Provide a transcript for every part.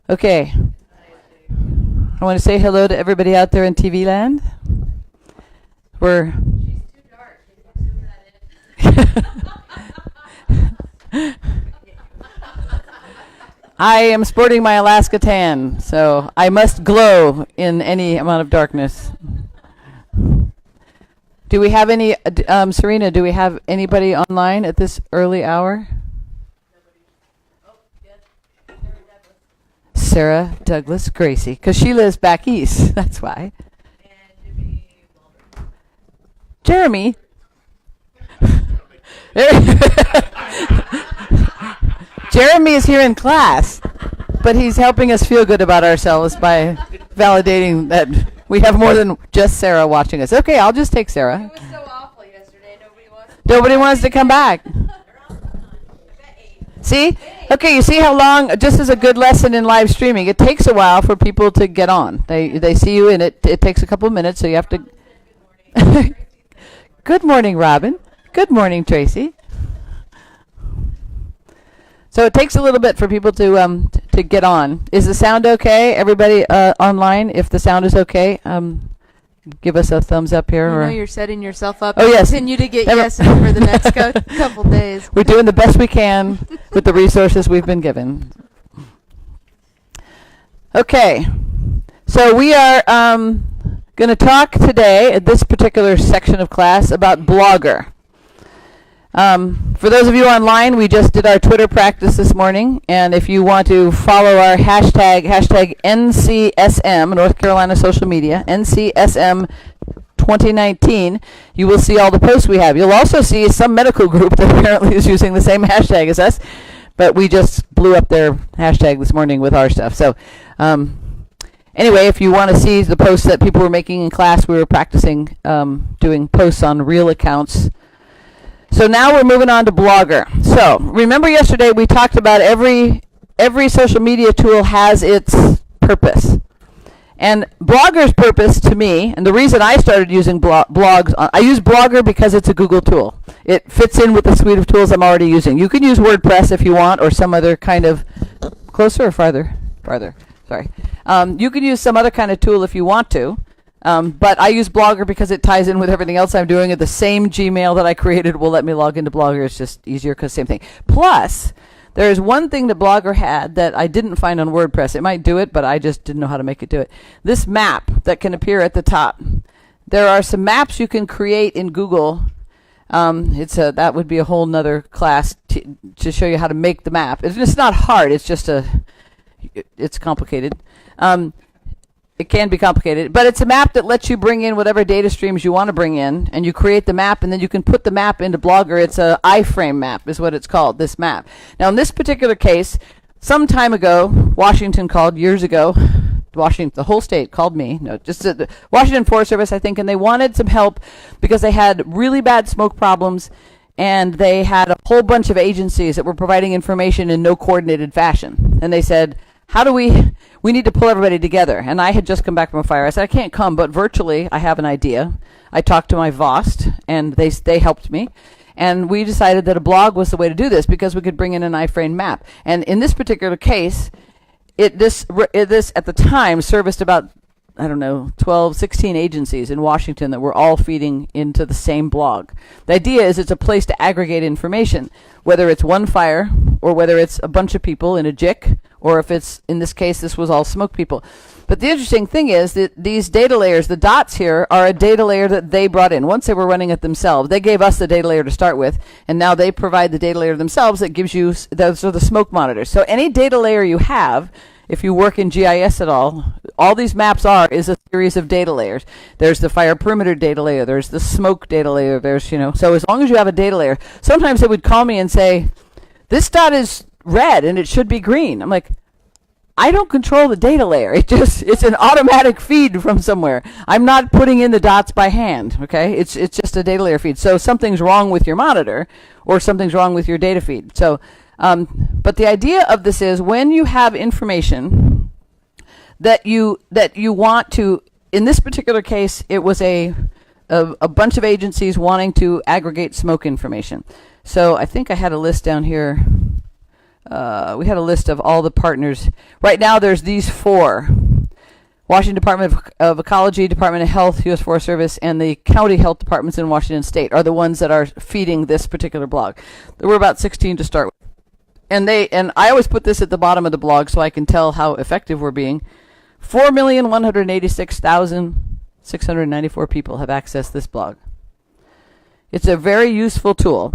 Okay. I want to say hello to everybody out there in TV land. We're She's too dark. Can you zoom that in? I am sporting my Alaska tan, so I must glow in any amount of darkness. Do we have any, Serena, do we have anybody online at this early hour? Oh, yes. Sarah Douglas Gracie, because she lives back east, that's why. And Jimmy Mulder. Jeremy. Jeremy is here in class, but he's helping us feel good about ourselves by validating that we have more than just Sarah watching us. Okay, I'll just take Sarah. It was so awful yesterday. Nobody wants to come back. See? Okay, you see how long, just as a good lesson in live streaming, it takes a while for people to get on. They see you and it takes a couple of minutes, so you have to... Good morning, Robin. Good morning, Tracy. So it takes a little bit for people to get on. Is the sound okay? Everybody online, if the sound is okay, give us a thumbs up here. You or know you're setting yourself up Oh, to yes. continue to get yes over the next couple days. We're doing the best we can with the resources we've been given. Okay, so we are going to talk today at this particular section of class about Blogger. For those of you online, we just did our Twitter practice this morning, and if you want to follow our hashtag NCSM, North Carolina Social Media, NCSM 2019, you will see all the posts we have. You'll also see some medical group that apparently is using the same hashtag as us, but we just blew up their hashtag this morning with our stuff. So anyway, if you want to see the posts that people were making in class, we were practicing doing posts on real accounts. So now we're moving on to Blogger. So remember yesterday we talked about every social media tool has its purpose. And Blogger's purpose to me, and the reason I started using blogs, I use Blogger because it's a Google tool. It fits in with the suite of tools I'm already using. You can use WordPress if you want, or some other kind of, closer or farther? Farther, sorry. You can use some other kind of tool if you want to. But I use Blogger because it ties in with everything else I'm doing. The same Gmail that I created will let me log into Blogger. It's just easier because same thing. Plus, there is one thing that Blogger had that I didn't find on WordPress. It might do it, but I just didn't know how to make it do it. This map that can appear at the top. There are some maps you can create in Google. That would be a whole nother class to show you how to make the map. It's not hard. It's just it's complicated. It can be complicated, but it's a map that lets you bring in whatever data streams you want to bring in, and you create the map, and then you can put the map into Blogger. It's a iframe map is what it's called, this map. Now, in this particular case, some time ago, Washington called, years ago, the whole state called me, no, just the Washington Forest Service, I think, and they wanted some help because they had really bad smoke problems, and they had a whole bunch of agencies that were providing information in no coordinated fashion. And they said, how do we need to pull everybody together. And I had just come back from a fire. I said, I can't come, but virtually I have an idea. I talked to my VOST, and they helped me. And we decided that a blog was the way to do this because we could bring in an iframe map. And in this particular case, this at the time serviced about, 12, 16 agencies in Washington that were all feeding into the same blog. The idea is it's a place to aggregate information, whether it's one fire or whether it's a bunch of people in a JIC, or if it's, in this case, this was all smoke people. But the interesting thing is that these data layers, the dots here, are a data layer that they brought in. Once they were running it themselves, they gave us the data layer to start with, and now they provide the data layer themselves that gives you, those are the smoke monitors. So any data layer you have, if you work in GIS at all these maps is a series of data layers. There's the fire perimeter data layer, there's the smoke data layer, there's, so as long as you have a data layer, sometimes they would call me and say, this dot is red and it should be green. I'm like, I don't control the data layer. It's an automatic feed from somewhere. I'm not putting in the dots by hand, okay? It's just a data layer feed. So something's wrong with your monitor or something's wrong with your data feed. So, but the idea of this is when you have information that you want to, in this particular case, it was a bunch of agencies wanting to aggregate smoke information. So I think I had a list down here we had a list of all the partners. Right now there's these 4. Washington Department of Ecology, Department of Health, U.S. Forest Service, and the county health departments in Washington State are the ones that are feeding this particular blog. There were about 16 to start with. And I always put this at the bottom of the blog so I can tell how effective we're being. 4,186,694 people have accessed this blog. It's a very useful tool.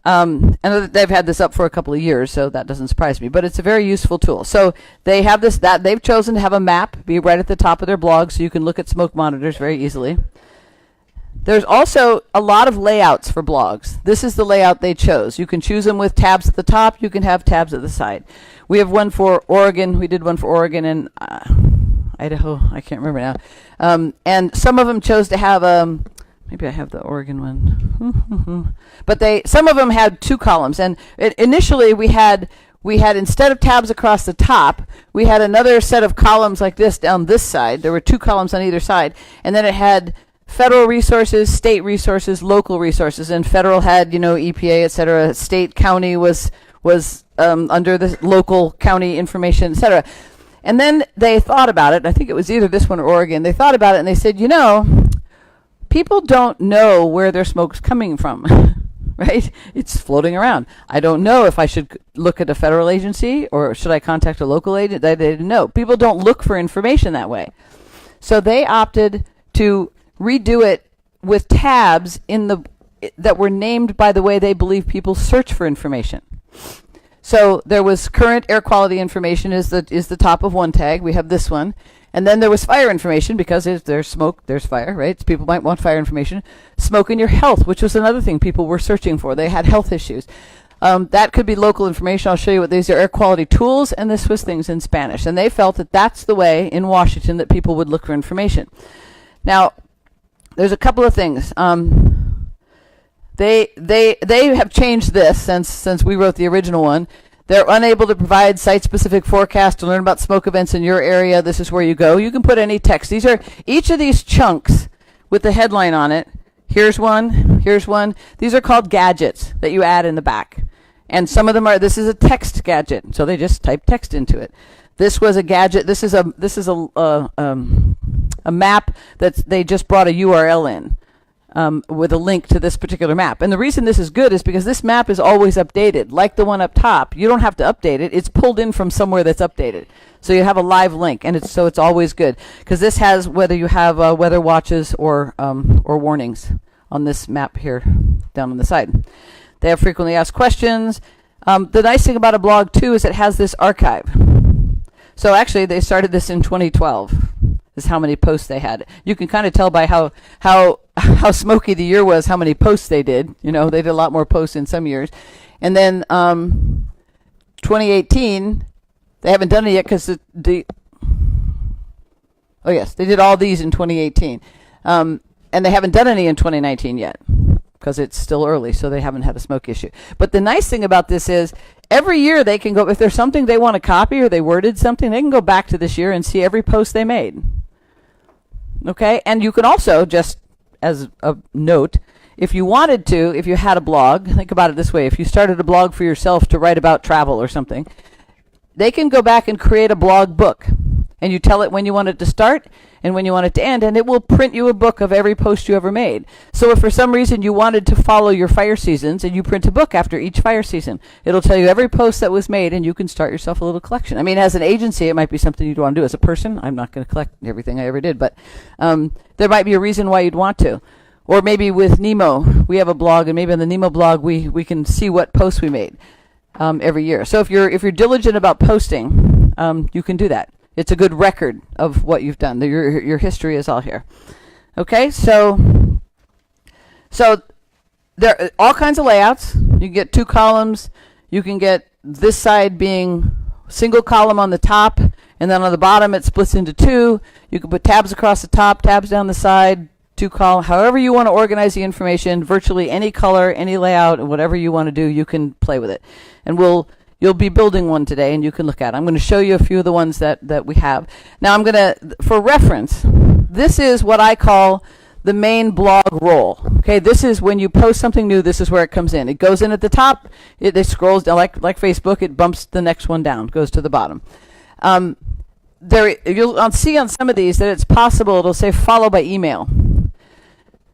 And they've had this up for a couple of years, so that doesn't surprise me. But it's a very useful tool. So they have they've chosen to have a map be right at the top of their blog, so you can look at smoke monitors very easily. There's also a lot of layouts for blogs. This is the layout they chose. You can choose them with tabs at the top. You can have tabs at the side. We have one for Oregon. We did one for Oregon and Idaho. I can't remember now. And some of them chose to have maybe I have the Oregon one. But some of them had 2 columns. And initially we had instead of tabs across the top, we had another set of columns like this down this side. There were 2 columns on either side. And then it had federal resources, state resources, local resources. And federal had, EPA, et cetera. State, county was under the local county information, et cetera. And then they thought about it. I think it was either this one or Oregon. They thought about it and they said, people don't know where their smoke's coming from, right? It's floating around. I don't know if I should look at a federal agency or should I contact a local agent. They didn't know. People don't look for information that way. So they opted to redo it with tabs that were named by the way they believe people search for information. So there was current air quality information is the top of one tag. We have this one. And then there was fire information because if there's smoke, there's fire, right? So people might want fire information. Smoke in your health, which was another thing people were searching for. They had health issues. That could be local information. I'll show you what these are. Air quality tools, and this was things in Spanish. And they felt that that's the way in Washington that people would look for information. Now, there's a couple of things. They have changed this since we wrote the original one. They're unable to provide site-specific forecasts to learn about smoke events in your area. This is where you go. You can put any text. Each of these chunks with the headline on it. Here's one. Here's one. These are called gadgets that you add in the back. And some of them this is a text gadget. So they just type text into it. This was a gadget. This is a map that they just brought a URL in. With a link to this particular map. And the reason this is good is because this map is always updated. Like the one up top, you don't have to update it. It's pulled in from somewhere that's updated. So you have a live link, and it's always good. Because this has whether you have weather watches or warnings on this map here down on the side. They have frequently asked questions. The nice thing about a blog, too, is it has this archive. So actually, they started this in 2012. Is how many posts they had. You can kind of tell by how smoky the year was, how many posts they did. They did a lot more posts in some years. And then 2018, they haven't done it yet because they did all these in 2018. And they haven't done any in 2019 yet because it's still early, so they haven't had a smoke issue. But the nice thing about this is every year they can go, if there's something they want to copy or they worded something, they can go back to this year and see every post they made. Okay, and you can also, just as a note, if you wanted to, if you had a blog, think about it this way. If you started a blog for yourself to write about travel or something, they can go back and create a blog book. And you tell it when you want it to start and when you want it to end, and it will print you a book of every post you ever made. So if for some reason you wanted to follow your fire seasons and you print a book after each fire season, it'll tell you every post that was made, and you can start yourself a little collection. I mean, as an agency, it might be something you'd want to do. As a person, I'm not going to collect everything I ever did, but there might be a reason why you'd want to. Or maybe with Nemo, we have a blog, and maybe on the Nemo blog we can see what posts we made every year. So if you're diligent about posting, you can do that. It's a good record of what you've done. Your history is all here. Okay, so there are all kinds of layouts. You can get 2 columns. You can get this side being single column on the top, and then on the bottom it splits into 2. You can put tabs across the top, tabs down the side, 2 column. However you want to organize the information, virtually any color, any layout, whatever you want to do, you can play with it. And you'll be building one today, and you can look at it. I'm going to show you a few of the ones that we have. Now, I'm going to, for reference, this is what I call the main blog roll. Okay, this is when you post something new, this is where it comes in. It goes in at the top, it scrolls down like Facebook, it bumps the next one down, goes to the bottom. You'll see on some of these that it's possible it'll say follow by email.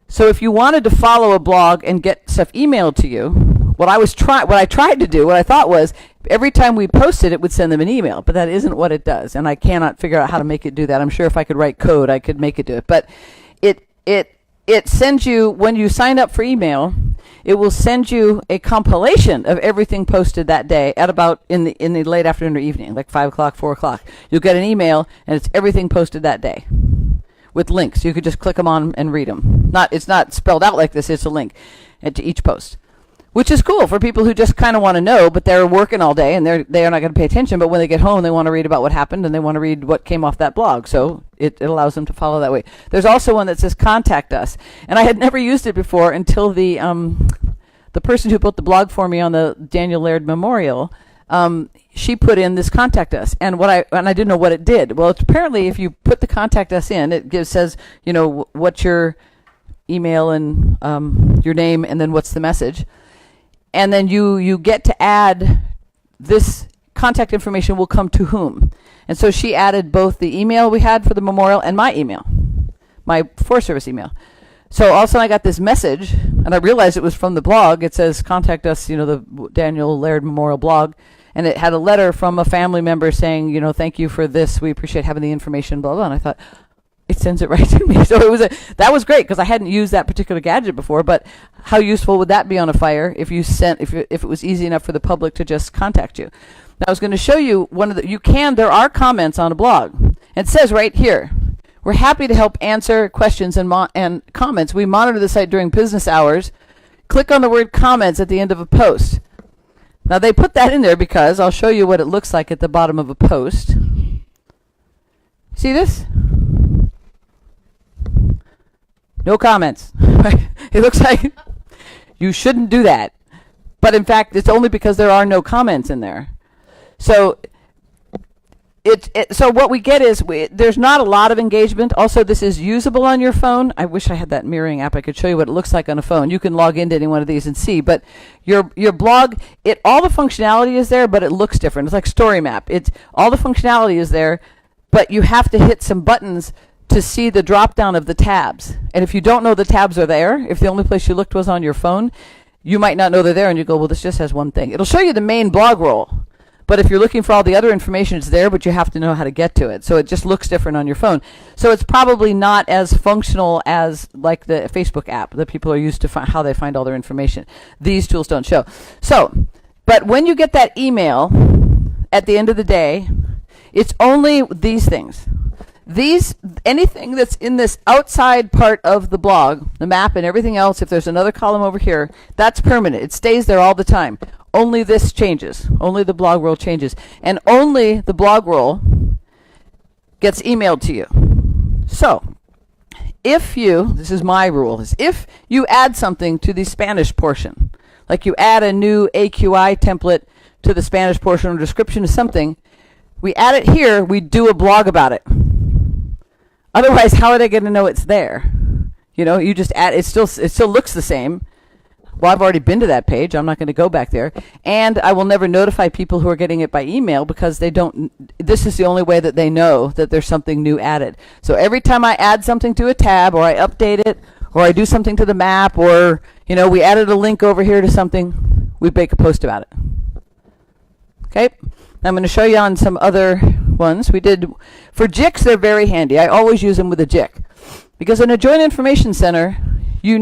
So if you wanted to follow a blog and get stuff emailed to you, what I thought was every time we posted it would send them an email, but that isn't what it does, and I cannot figure out how to make it do that. I'm sure if I could write code, I could make it do it. But it sends you, when you sign up for email, it will send you a compilation of everything posted that day at about in the late afternoon or evening, like 5 o'clock, 4 o'clock. You'll get an email, and it's everything posted that day with links. You could just click them on and read them. It's not spelled out like this. It's a link to each post, which is cool for people who just kind of want to know, but they're working all day and they are not going to pay attention. But when they get home, they want to read about what happened and they want to read what came off that blog. So it allows them to follow that way. There's also one that says contact us, and I had never used it before until the person who built the blog for me on the Daniel Laird Memorial. She put in this contact us, and I didn't know what it did. Well, apparently if you put the contact us in, it says, what's your email and your name, and then what's the message. And then you get to add this contact information will come to whom. And so she added both the email we had for the memorial and my email, my Forest Service email. So all of a sudden I got this message, and I realized it was from the blog. It says, contact us, the Daniel Laird Memorial blog. And it had a letter from a family member saying, thank you for this. We appreciate having the information, blah, blah. And I thought, it sends it right to me. So that was great because I hadn't used that particular gadget before. But how useful would that be on a fire if it was easy enough for the public to just contact you? Now I was going to show you there are comments on a blog. It says right here, we're happy to help answer questions and comments. We monitor the site during business hours. Click on the word comments at the end of a post. Now they put that in there because I'll show you what it looks like at the bottom of a post. See this? No comments. It looks like you shouldn't do that. But in fact, it's only because there are no comments in there. So so what we get is there's not a lot of engagement. Also, this is usable on your phone. I wish I had that mirroring app. I could show you what it looks like on a phone. You can log into any one of these and see. But your blog, all the functionality is there, but it looks different. It's like Story Map. All the functionality is there, but you have to hit some buttons to see the drop down of the tabs. And if you don't know the tabs are there, if the only place you looked was on your phone, you might not know they're there, and you go, well, this just has one thing. It'll show you the main blog roll. But if you're looking for all the other information, it's there, but you have to know how to get to it. So it just looks different on your phone. So it's probably not as functional as like the Facebook app that people are used to how they find all their information. These tools don't show. So, but when you get that email at the end of the day, it's only these things. Anything that's in this outside part of the blog, the map and everything else, if there's another column over here, that's permanent. It stays there all the time. Only this changes. Only the blog roll changes. And only the blog roll gets emailed to you. So, this is my rule, is if you add something to the Spanish portion, like you add a new AQI template to the Spanish portion or description of something, we add it here, we do a blog about it. Otherwise, how are they going to know it's there? You just add, it still looks the same. Well, I've already been to that page. I'm not going to go back there. And I will never notify people who are getting it by email because this is the only way that they know that there's something new added. So every time I add something to a tab or I update it or I do something to the map or, we added a link over here to something, we make a post about it. Okay? I'm going to show you on some other ones. We did, for JICs, they're very handy. I always use them with a JIC. Because in a Joint Information Center, you're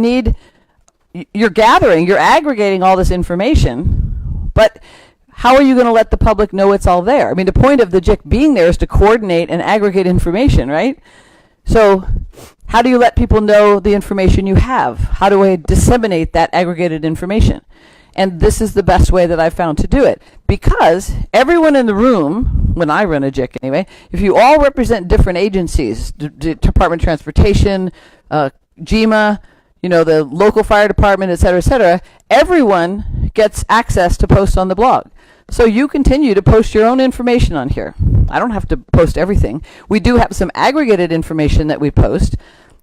aggregating all this information, but how are you going to let the public know it's all there? I mean, the point of the JIC being there is to coordinate and aggregate information, right? So how do you let people know the information you have? How do I disseminate that aggregated information? And this is the best way that I've found to do it. Because everyone in the room, when I run a JIC anyway, if you all represent different agencies, Department of Transportation, GEMA, the local fire department, et cetera, everyone gets access to post on the blog. So you continue to post your own information on here. I don't have to post everything. We do have some aggregated information that we post.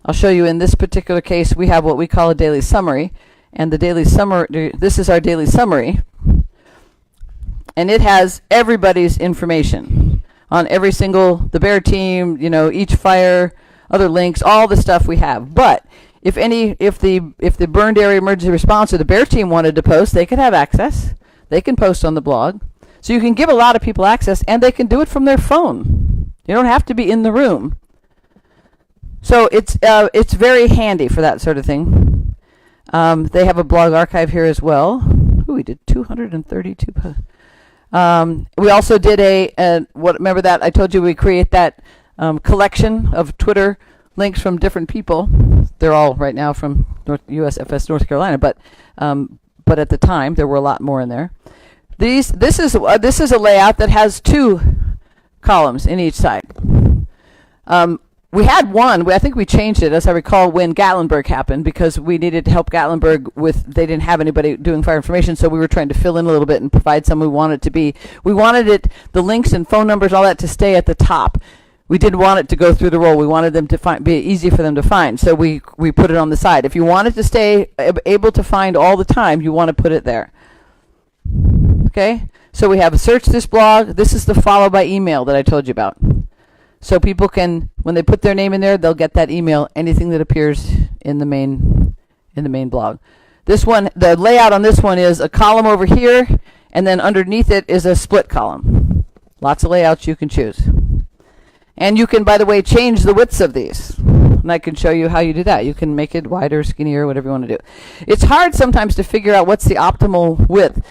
I'll show you in this particular case, we have what we call a daily summary. And the daily summary, this is our daily summary. And it has everybody's information on every single, the bear team, each fire, other links, all the stuff we have. But if the burned area emergency response or the bear team wanted to post, they could have access. They can post on the blog. So you can give a lot of people access, and they can do it from their phone. You don't have to be in the room. So it's very handy for that sort of thing. They have a blog archive here as well. Ooh, we did 232 posts. We also did remember that I told you we create that collection of Twitter links from different people. They're all right now from USFS North Carolina, but at the time there were a lot more in there. This is a layout that has 2 columns in each side. We had one. I think we changed it, as I recall, when Gatlinburg happened, because we needed to help Gatlinburg they didn't have anybody doing fire information, so we were trying to fill in a little bit and provide some we wanted it to be. We wanted the links and phone numbers, all that, to stay at the top. We didn't want it to go through the roll. We wanted them to be easy for them to find, so we put it on the side. If you want it to stay able to find all the time, you want to put it there. Okay? So we have search this blog. This is the follow by email that I told you about. So people can, when they put their name in there, they'll get that email, anything that appears in the main blog. This one, the layout on this one is a column over here, and then underneath it is a split column. Lots of layouts you can choose. And you can, by the way, change the widths of these. And I can show you how you do that. You can make it wider, skinnier, whatever you want to do. It's hard sometimes to figure out what's the optimal width.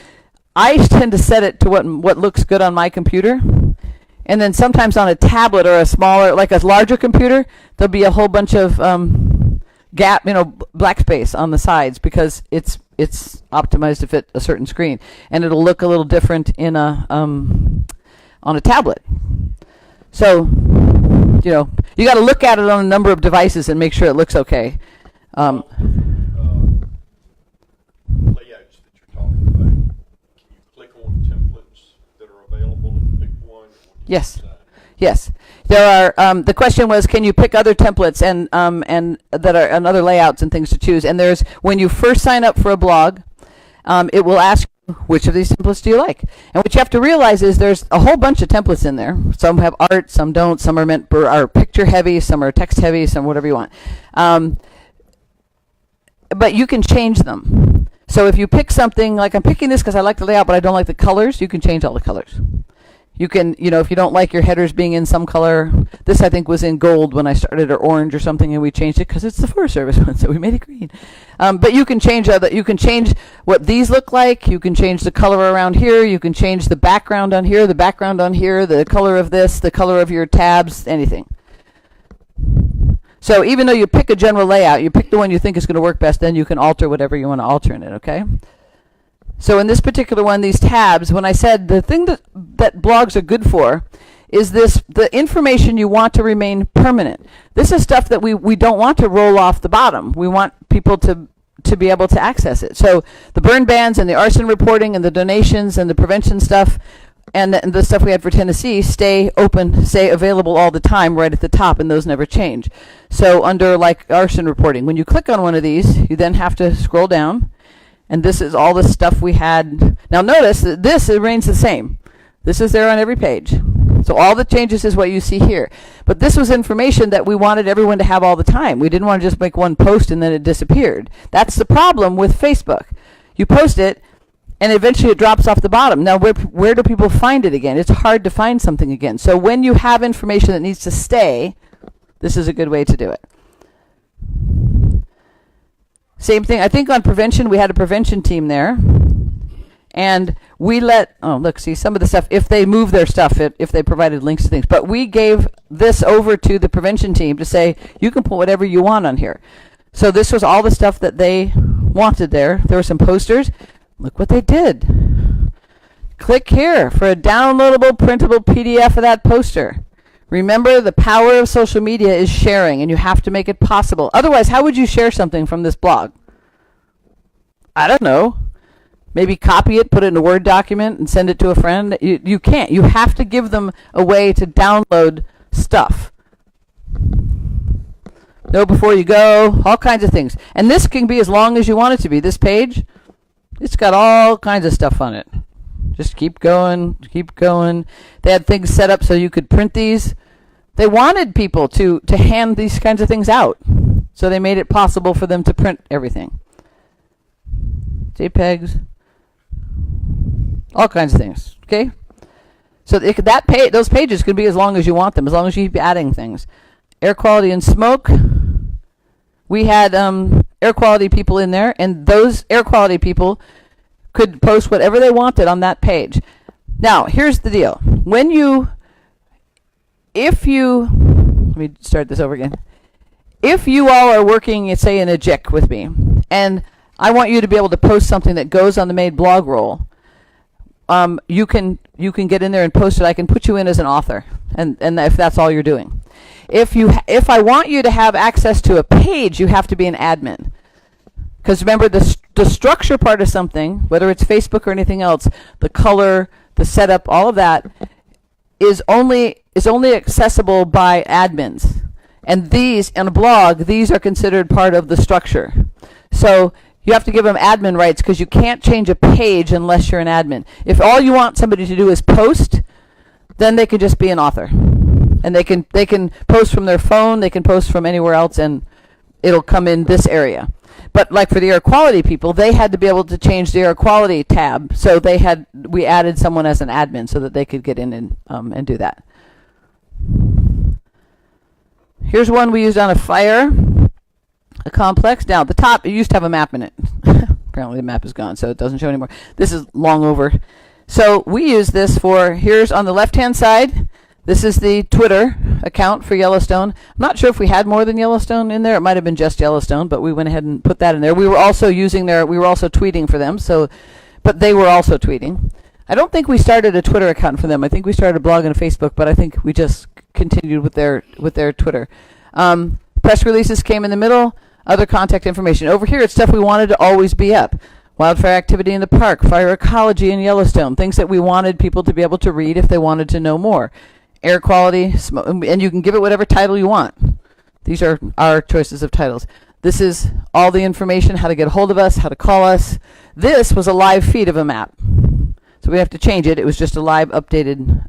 I tend to set it to what looks good on my computer. And then sometimes on a tablet or a smaller, like a larger computer, there'll be a whole bunch of black space on the sides, because it's optimized to fit a certain screen, and it'll look a little different in on a tablet. So, you got to look at it on a number of devices and make sure it looks okay. Layouts that you're talking about, can you click on templates that are available and pick one? Yes. Yes. There are. The question was, can you pick other templates and that are and other layouts and things to choose? And there's, when you first sign up for a blog, it will ask you, which of these templates do you like? And what you have to realize is there's a whole bunch of templates in there. Some have art, some don't. Some are picture heavy, some are text heavy, some whatever you want. But you can change them. So if you pick something, like I'm picking this because I like the layout, but I don't like the colors, you can change all the colors. You can, if you don't like your headers being in some color, this I think was in gold when I started, or orange or something, and we changed it because it's the Forest Service one, so we made it green. But you can change what these look like. You can change the color around here. You can change the background on here, the color of this, the color of your tabs, anything. So even though you pick a general layout, you pick the one you think is going to work best, then you can alter whatever you want to alter in it, okay? So in this particular one, these tabs, when I said the thing that blogs are good for is the information you want to remain permanent. This is stuff that we don't want to roll off the bottom. We want people to be able to access it. So the burn bans and the arson reporting and the donations and the prevention stuff and the stuff we had for Tennessee stay open, stay available all the time right at the top, and those never change. So under like arson reporting, when you click on one of these, you then have to scroll down. And this is all the stuff we had. Now notice that this remains the same. This is there on every page. So all the changes is what you see here. But this was information that we wanted everyone to have all the time. We didn't want to just make one post and then it disappeared. That's the problem with Facebook. You post it, and eventually it drops off the bottom. Now where do people find it again? It's hard to find something again. So when you have information that needs to stay, this is a good way to do it. Same thing, I think on prevention, we had a prevention team there. And we see some of the stuff, if they move their stuff, if they provided links to things. But we gave this over to the prevention team to say, you can put whatever you want on here. So this was all the stuff that they wanted there. There were some posters. Look what they did. Click here for a downloadable, printable PDF of that poster. Remember, the power of social media is sharing, and you have to make it possible. Otherwise, how would you share something from this blog? I don't know. Maybe copy it, put it in a Word document, and send it to a friend. You can't. You have to give them a way to download stuff. know before you go, all kinds of things. And this can be as long as you want it to be. This page, it's got all kinds of stuff on it. Just keep going, keep going. They had things set up so you could print these. They wanted people to hand these kinds of things out. So they made it possible for them to print everything. JPEGs, all kinds of things, okay? So those pages could be as long as you want them, as long as you keep adding things. Air quality and smoke. We had air quality people in there, and those air quality people could post whatever they wanted on that page. Now, here's the deal. Let me start this over again. If you all are working, say, in a JIC with me, and I want you to be able to post something that goes on the Made blog roll, you can get in there and post it. I can put you in as an author, and if that's all you're doing. If I want you to have access to a page, you have to be an admin. Because remember, the structure part of something, whether it's Facebook or anything else, the color, the setup, all of that is only accessible by admins. And these, in a blog, these are considered part of the structure. So you have to give them admin rights because you can't change a page unless you're an admin. If all you want somebody to do is post, then they can just be an author. And they can post from their phone, they can post from anywhere else, and it'll come in this area. But like for the air quality people, they had to be able to change the air quality tab. So we added someone as an admin so that they could get in and do that. Here's one we used on a fire, a complex. Now, the top, it used to have a map in it. Apparently the map is gone, so it doesn't show anymore. This is long over. So we use this here's on the left-hand side, this is the Twitter account for Yellowstone. I'm not sure if we had more than Yellowstone in there. It might have been just Yellowstone, but we went ahead and put that in there. We were also tweeting for them, but they were also tweeting. I don't think we started a Twitter account for them. I think we started a blog and a Facebook, but I think we just continued with their Twitter. Press releases came in the middle. Other contact information. Over here, it's stuff we wanted to always be up. Wildfire activity in the park, fire ecology in Yellowstone, things that we wanted people to be able to read if they wanted to know more. Air quality, and you can give it whatever title you want. These are our choices of titles. This is all the information, how to get a hold of us, how to call us. This was a live feed of a map. So we have to change it. It was just a live updated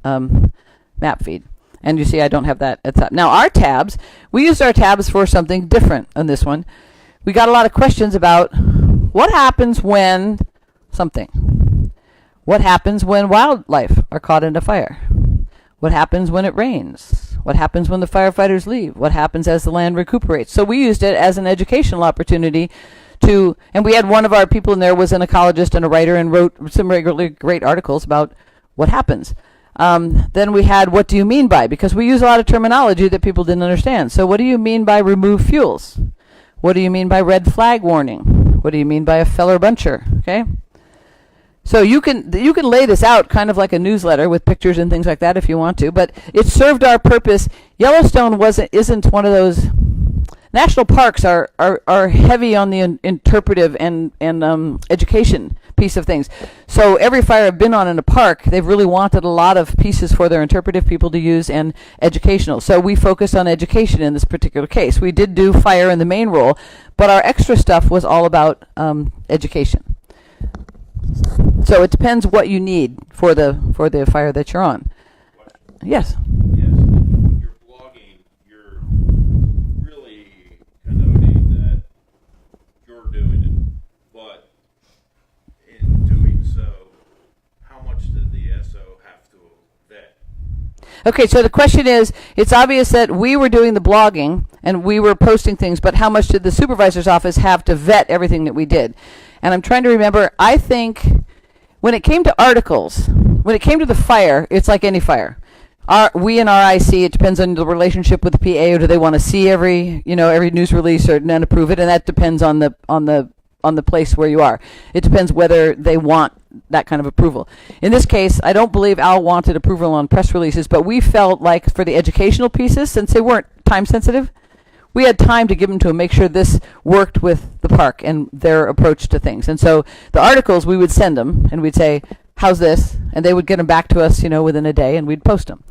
map feed. And you see I don't have that at the top. Now our tabs, we used our tabs for something different on this one. We got a lot of questions about what happens when something. What happens when wildlife are caught in a fire? What happens when it rains? What happens when the firefighters leave? What happens as the land recuperates? So we used it as an educational opportunity and we had one of our people in there was an ecologist and a writer and wrote some regularly great articles about what happens. Then we had what do you mean by, because we use a lot of terminology that people didn't understand. So what do you mean by remove fuels? What do you mean by red flag warning? What do you mean by a feller buncher? Okay? So you can lay this out kind of like a newsletter with pictures and things like that if you want to, but it served our purpose. Yellowstone isn't one of those. National parks are heavy on the interpretive and education piece of things. So every fire I've been on in a park, they've really wanted a lot of pieces for their interpretive people to use and educational. So we focused on education in this particular case. We did do fire in the main role, but our extra stuff was all about education. So it depends what you need for the fire that you're on. Yes. Yes. You're blogging. You're really connoting that you're doing it, but in doing so, how much did the SO have to vet? Okay, so the question is, it's obvious that we were doing the blogging and we were posting things, but how much did the supervisor's office have to vet everything that we did? And I'm trying to remember, I think when it came to articles, when it came to the fire, it's like any fire. We in our IC, it depends on the relationship with the PA, or do they want to see every news release or then approve it, and that depends on the place where you are. It depends whether they want that kind of approval. In this case, I don't believe Al wanted approval on press releases, but we felt like for the educational pieces, since they weren't time sensitive, we had time to give them to them, make sure this worked with the park and their approach to things. And so the articles, we would send them, and we'd say, how's this? And they would get them back to us, within a day, and we'd post them.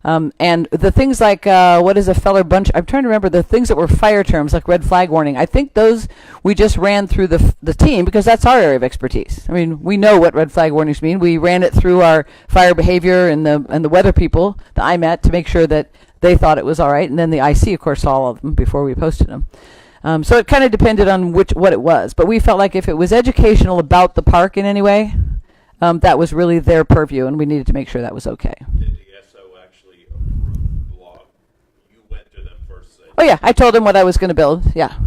And the things like, what is a feller bunch? I'm trying to remember the things that were fire terms, like red flag warning. I think those we just ran through the team because that's our area of expertise. I mean, we know what red flag warnings mean. We ran it through our fire behavior and the weather people, the IMET, to make sure that they thought it was all right. And then the IC, of course, saw all of them before we posted them. So it kind of depended on what it was. But we felt like if it was educational about the park in any way, that was really their purview, and we needed to make sure that was okay. Did the SO actually approve the blog? You went to them first. Said, Oh yeah, I told them what I was going to build. Yeah.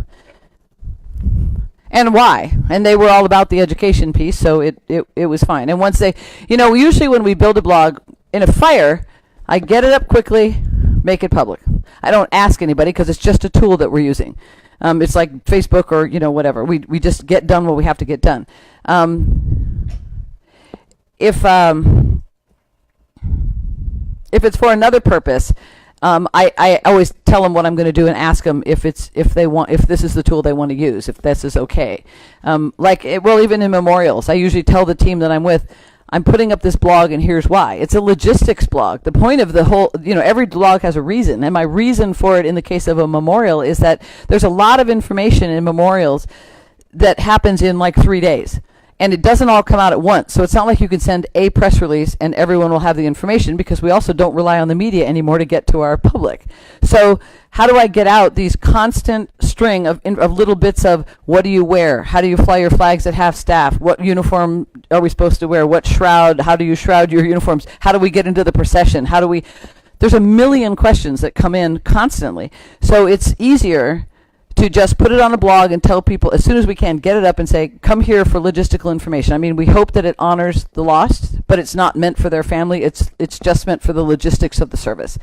And why? And they were all about the education piece, so it was fine. And once they, usually when we build a blog in a fire, I get it up quickly, make it public. I don't ask anybody because it's just a tool that we're using. It's like Facebook or whatever. We just get done what we have to get done. If it's for another purpose, I always tell them what I'm going to do and ask them if this is the tool they want to use, if this is okay. Even in memorials, I usually tell the team that I'm with, I'm putting up this blog and here's why. It's a logistics blog. The point of the whole, every blog has a reason. And my reason for it in the case of a memorial is that there's a lot of information in memorials that happens in like 3 days. And it doesn't all come out at once. So it's not like you can send a press release and everyone will have the information, because we also don't rely on the media anymore to get to our public. So how do I get out these constant string of little bits of what do you wear? How do you fly your flags at half staff? What uniform are we supposed to wear? What shroud? How do you shroud your uniforms? How do we get into the procession? There's a million questions that come in constantly. So it's easier to just put it on a blog and tell people as soon as we can, get it up and say, come here for logistical information. I mean, we hope that it honors the lost, but it's not meant for their family. It's just meant for the logistics of the service.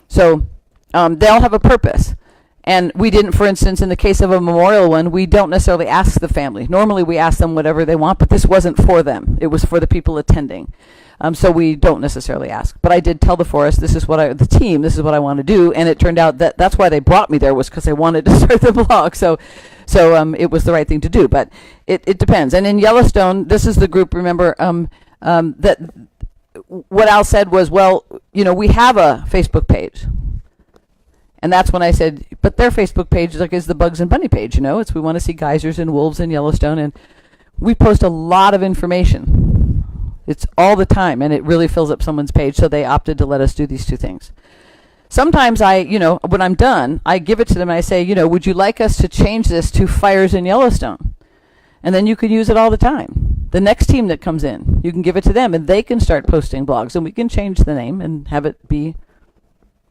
So they all have a purpose. And we didn't, for instance, in the case of a memorial one, we don't necessarily ask the family. Normally we ask them whatever they want, but this wasn't for them. It was for the people attending. So we don't necessarily ask. But I did tell the forest, this is what I want to do. And it turned out that that's why they brought me there, was because they wanted to start the blog. So it was the right thing to do. But it depends. And in Yellowstone, this is the group, remember, that what Al said was, well, we have a Facebook page. And that's when I said, but their Facebook page is the Bugs and Bunny page, It's we want to see geysers and wolves in Yellowstone. And we post a lot of information. It's all the time, and it really fills up someone's page, so they opted to let us do these two things. Sometimes when I'm done, I give it to them and I say, would you like us to change this to fires in Yellowstone? And then you can use it all the time. The next team that comes in, you can give it to them, and they can start posting blogs, and we can change the name and have it be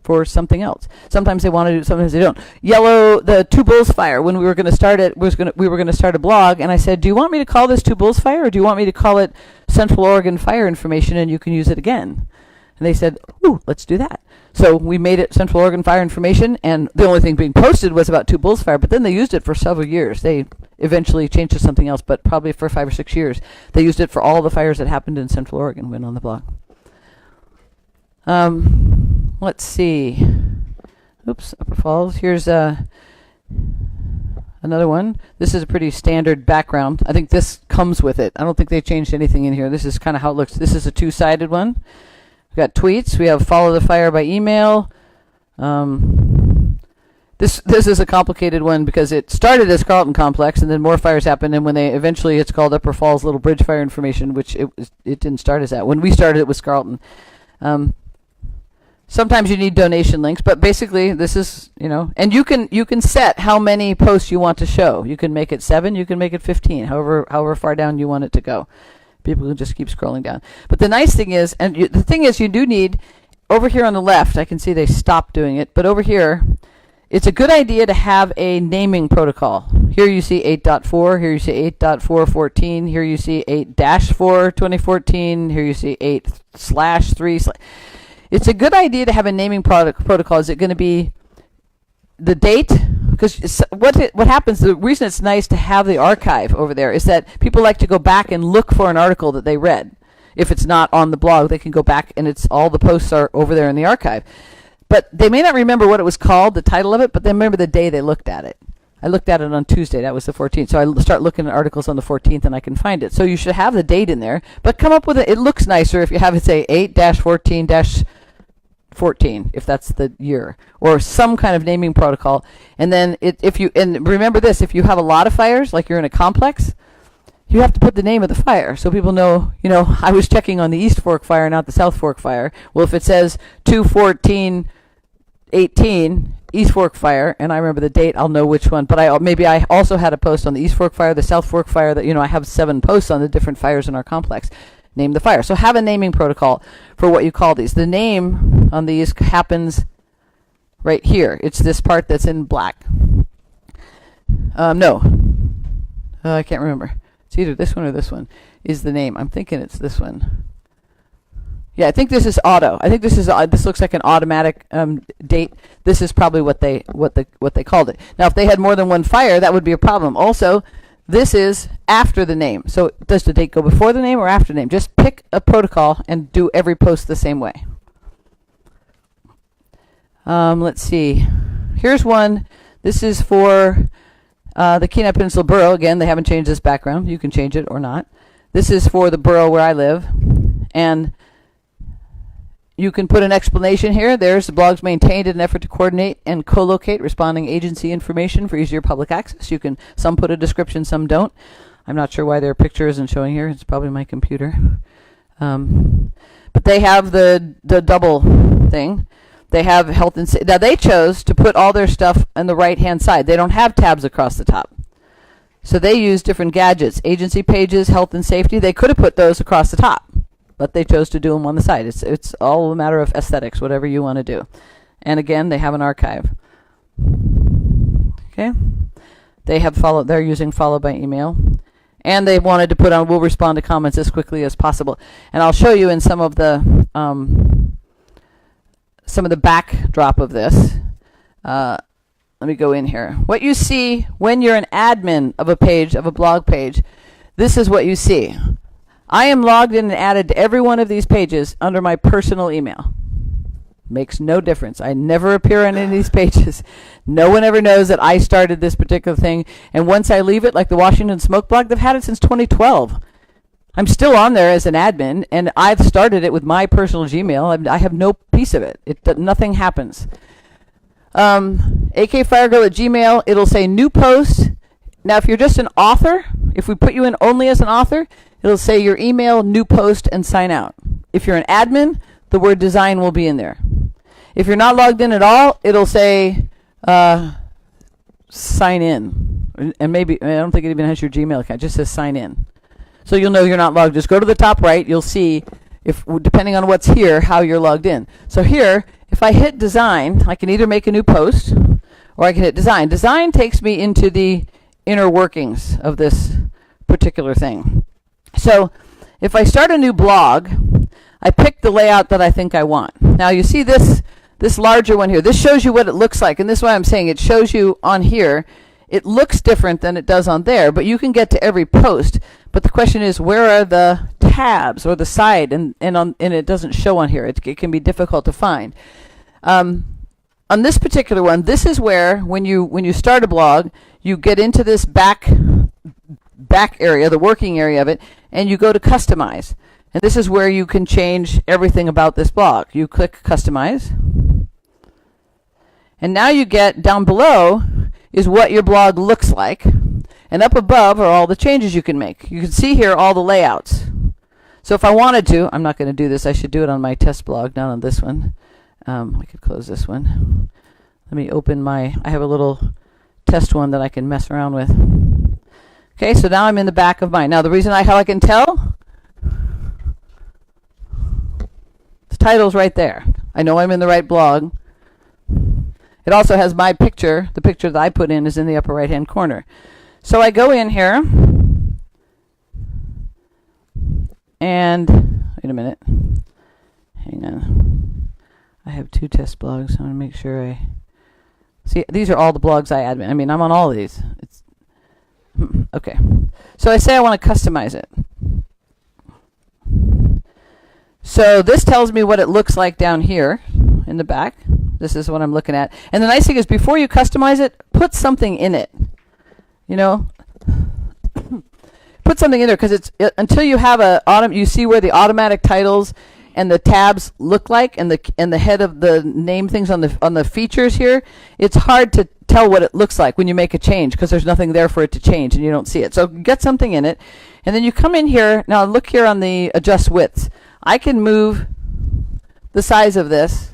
for something else. Sometimes they want to do it, sometimes they don't. The Two Bulls fire, when we were going to start it, we were going to start a blog, and I said, do you want me to call this Two Bulls fire, or do you want me to call it Central Oregon Fire Information, and you can use it again? And they said, ooh, let's do that. So we made it Central Oregon Fire Information, and the only thing being posted was about Two Bulls fire, but then they used it for several years. They eventually changed to something else, but probably for 5 or 6 years. They used it for all the fires that happened in Central Oregon, went on the blog. Let's see. Oops, Upper Falls. Here's another one. This is a pretty standard background. I think this comes with it. I don't think they changed anything in here. This is kind of how it looks. This is a two-sided one. We've got tweets. We have follow the fire by email. This is a complicated one because it started as Carlton Complex, and then more fires happened, and when it's called Upper Falls Little Bridge Fire Information, which it didn't start as that. When we started, it was Carlton. Sometimes you need donation links, but basically this is, and you can set how many posts you want to show. You can make it 7, you can make it 15, however far down you want it to go. People can just keep scrolling down. But the nice thing is, the thing is, you do need, over here on the left, I can see they stopped doing it, but over here, it's a good idea to have a naming protocol. Here you see 8.4, here you see 8.4.14, here you see 8-4 2014, here you see 8/3. It's a good idea to have a naming protocol. Is it going to be the date? Because what happens, the reason it's nice to have the archive over there is that people like to go back and look for an article that they read. If it's not on the blog, they can go back and all the posts are over there in the archive. But they may not remember what it was called, the title of it, but they remember the day they looked at it. I looked at it on Tuesday. That was the 14th. So I start looking at articles on the 14th, and I can find it. So you should have the date in there, but come up with it. It looks nicer if you have it say 8-14- 14, if that's the year, or some kind of naming protocol. And then and remember this, if you have a lot of fires, like you're in a complex, you have to put the name of the fire so people know, I was checking on the East Fork fire, not the South Fork fire. Well, if it says 2/14/18 East Fork fire, and I remember the date, I'll know which one. But maybe I also had a post on the East Fork fire, the South Fork fire, that, I have 7 posts on the different fires in our complex. Name the fire. So have a naming protocol for what you call these. The name on these happens right here. It's this part that's in black. No. I can't remember. It's either this one or this one is the name. I'm thinking it's this one. Yeah, I think this is auto. I think this looks like an automatic date. This is probably what they called it. Now, if they had more than one fire, that would be a problem. Also, this is after the name. So does the date go before the name or after the name? Just pick a protocol and do every post the same way. Let's see. Here's one. This is for the Kenai Peninsula Borough. Again, they haven't changed this background. You can change it or not. This is for the borough where I live. And you can put an explanation here. There's the blogs maintained in an effort to coordinate and co-locate responding agency information for easier public access. Some put a description, some don't. I'm not sure why their picture isn't showing here. It's probably my computer. But they have the double thing. They have health and safety. Now, they chose to put all their stuff on the right-hand side. They don't have tabs across the top. So they use different gadgets. Agency pages, health and safety, they could have put those across the top, but they chose to do them on the side. It's all a matter of aesthetics, whatever you want to do. And again, they have an archive. Okay? They're using follow by email. And they wanted to put on, we'll respond to comments as quickly as possible. And I'll show you in some of the backdrop of this. Let me go in here. What you see when you're an admin of a page, of a blog page, this is what you see. I am logged in and added to every one of these pages under my personal email. Makes no difference. I never appear on any of these pages. No one ever knows that I started this particular thing. And once I leave it, like the Washington Smoke blog, they've had it since 2012. I'm still on there as an admin, and I've started it with my personal Gmail. I have no piece of it. Nothing happens. akfiregirl at Gmail, it'll say new post. Now, if you're just an author, if we put you in only as an author, it'll say your email, new post, and sign out. If you're an admin, the word design will be in there. If you're not logged in at all, it'll say sign in. And maybe, I don't think it even has your Gmail account. It just says sign in. So you'll know you're not logged. Just go to the top right. You'll see, if depending on what's here, how you're logged in. So here, if I hit design, I can either make a new post or I can hit design. Design takes me into the inner workings of this particular thing. So if I start a new blog, I pick the layout that I think I want. Now you see this larger one here. This shows you what it looks like, and this is why I'm saying it shows you on here. It looks different than it does on there, but you can get to every post. But the question is, where are the tabs or the side? And it doesn't show on here. It can be difficult to find. On this particular one, this is where when you start a blog, you get into this back area, the working area of it, and you go to customize. And this is where you can change everything about this blog. You click customize. And now you get down below is what your blog looks like. And up above are all the changes you can make. You can see here all the layouts. So if I wanted to, I'm not going to do this. I should do it on my test blog, not on this one. I could close this one. Let me open I have a little test one that I can mess around with. Okay, so now I'm in the back of mine. Now the reason how I can tell, the title's right there. I know I'm in the right blog. It also has my picture. The picture that I put in is in the upper right hand corner. So I go in here and wait a minute. Hang on. I have 2 test blogs. I want to make sure I see. These are all the blogs I admin. I mean, I'm on all of these. It's okay. So I say I want to customize it. So this tells me what it looks like down here in the back. This is what I'm looking at. And the nice thing is, before you customize it, put something in it. You know, put something in there, because it's until you have you see where the automatic titles and the tabs look like, and the head of the name things on the features here, it's hard to tell what it looks like when you make a change because there's nothing there for it to change and you don't see it. So get something in it, and then you come in here. Now look here on the adjust widths. I can move the size of this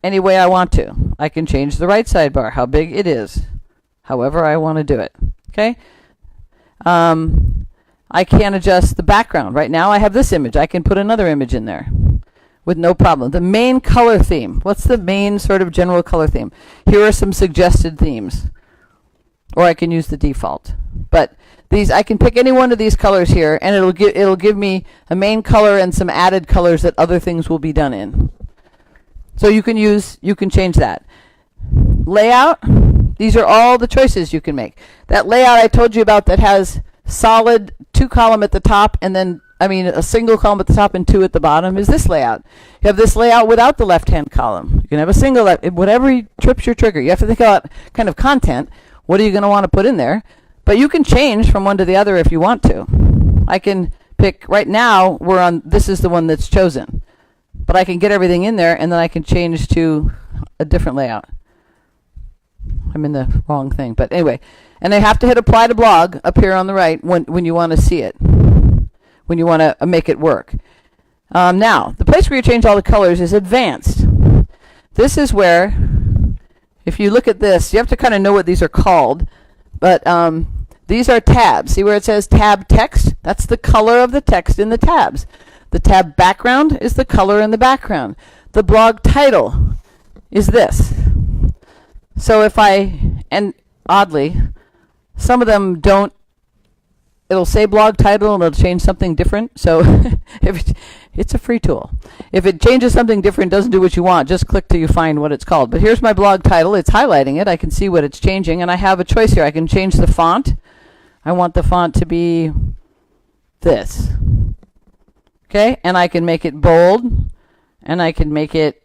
any way I want to. I can change the right sidebar, how big it is, however I want to do it. Okay. I can adjust the background. Right now I have this image. I can put another image in there with no problem. The main color theme. What's the main sort of general color theme? Here are some suggested themes. Or I can use the default. But these, I can pick any one of these colors here, and it'll give me a main color and some added colors that other things will be done in. So you can change that. Layout. These are all the choices you can make. That layout I told you about that has solid 2-column at the top and then, a single column at the top and 2 at the bottom is this layout. You have this layout without the left-hand column. You can have a single, whatever trips your trigger. You have to think about kind of content. What are you going to want to put in there? But you can change from one to the other if you want to. I can pick, right now, this is the one that's chosen. But I can get everything in there, and then I can change to a different layout. I'm in the wrong thing, but anyway. And I have to hit apply to blog up here on the right when you want to see it, when you want to make it work. Now, the place where you change all the colors is advanced. This is where, if you look at this, you have to kind of know what these are called, but these are tabs. See where it says tab text? That's the color of the text in the tabs. The tab background is the color in the background. The blog title is this. So and oddly, some of them don't, it'll say blog title and it'll change something different. So it's a free tool. If it changes something different, doesn't do what you want, just click till you find what it's called. But here's my blog title. It's highlighting it. I can see what it's changing, and I have a choice here. I can change the font. I want the font to be this. Okay, and I can make it bold, and I can make it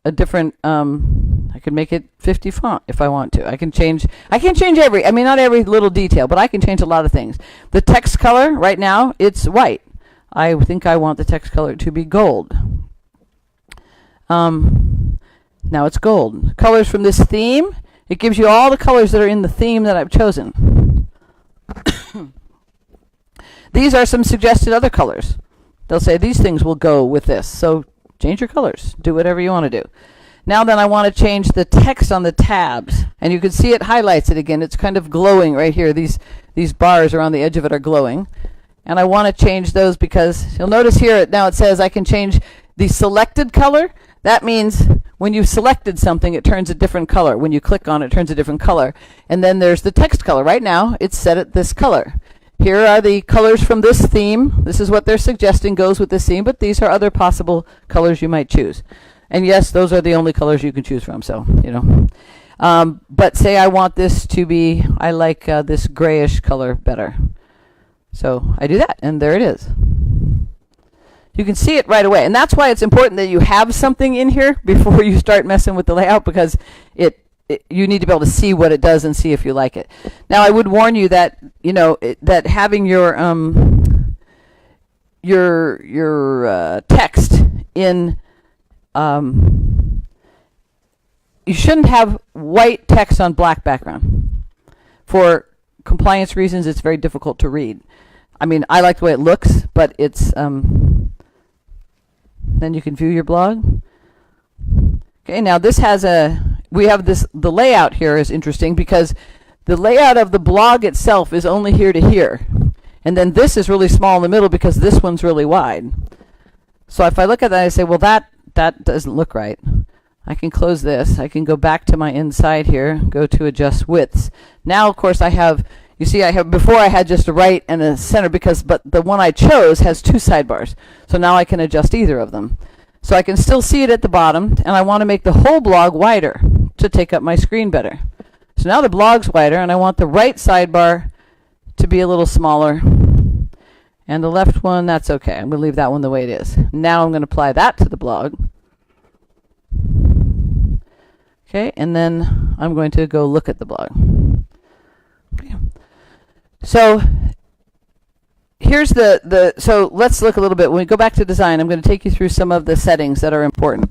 a different, I can make it 50 font if I want to. I can change not every little detail, but I can change a lot of things. The text color, right now, it's white. I think I want the text color to be gold. Now it's gold. Colors from this theme, it gives you all the colors that are in the theme that I've chosen. These are some suggested other colors. They'll say these things will go with this. So change your colors. Do whatever you want to do. Now then I want to change the text on the tabs. And you can see it highlights it again. It's kind of glowing right here. These bars around the edge of it are glowing. And I want to change those because you'll notice here now it says I can change the selected color. That means when you've selected something, it turns a different color. When you click on it, it turns a different color. And then there's the text color. Right now, it's set at this color. Here are the colors from this theme. This is what they're suggesting goes with this theme, but these are other possible colors you might choose. And yes, those are the only colors you can choose from, so, but say I want this to be, I like this grayish color better. So I do that, and there it is. You can see it right away, and that's why it's important that you have something in here before you start messing with the layout, because you need to be able to see what it does and see if you like it. Now, I would warn you that that having your text in you shouldn't have white text on black background. For compliance reasons, it's very difficult to read. I like the way it looks, but it's then you can view your blog. Okay, now this has the layout here is interesting because the layout of the blog itself is only here to here. And then this is really small in the middle because this one's really wide. So if I look at that, I say, well, that doesn't look right. I can close this. I can go back to my inside here, go to adjust widths. Now, of course, before I had just a right and a center but the one I chose has 2 sidebars. So now I can adjust either of them. So I can still see it at the bottom, and I want to make the whole blog wider to take up my screen better. So now the blog's wider, and I want the right sidebar to be a little smaller. And the left one, that's okay. I'm going to leave that one the way it is. Now I'm going to apply that to the blog. Okay, and then I'm going to go look at the blog. Okay. So here's so let's look a little bit. When we go back to design, I'm going to take you through some of the settings that are important.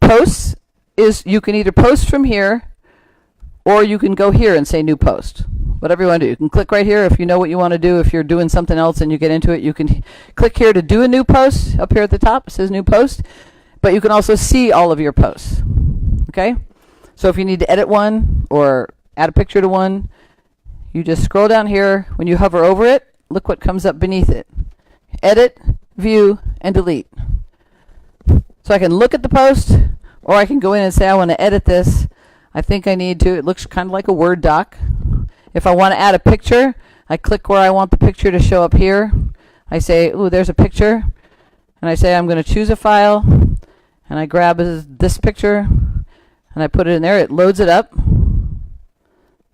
Posts is, you can either post from here, or you can go here and say new post. Whatever you want to do. You can click right here if you know what you want to do. If you're doing something else and you get into it, you can click here to do a new post. Up here at the top, it says new post. But you can also see all of your posts. Okay? So if you need to edit one or add a picture to one, you just scroll down here. When you hover over it, look what comes up beneath it. Edit, view, and delete. So I can look at the post, or I can go in and say, I want to edit this. I think I need to. It looks kind of like a Word doc. If I want to add a picture, I click where I want the picture to show up here. I say, ooh, there's a picture. And I say, I'm going to choose a file. And I grab this picture, and I put it in there. It loads it up.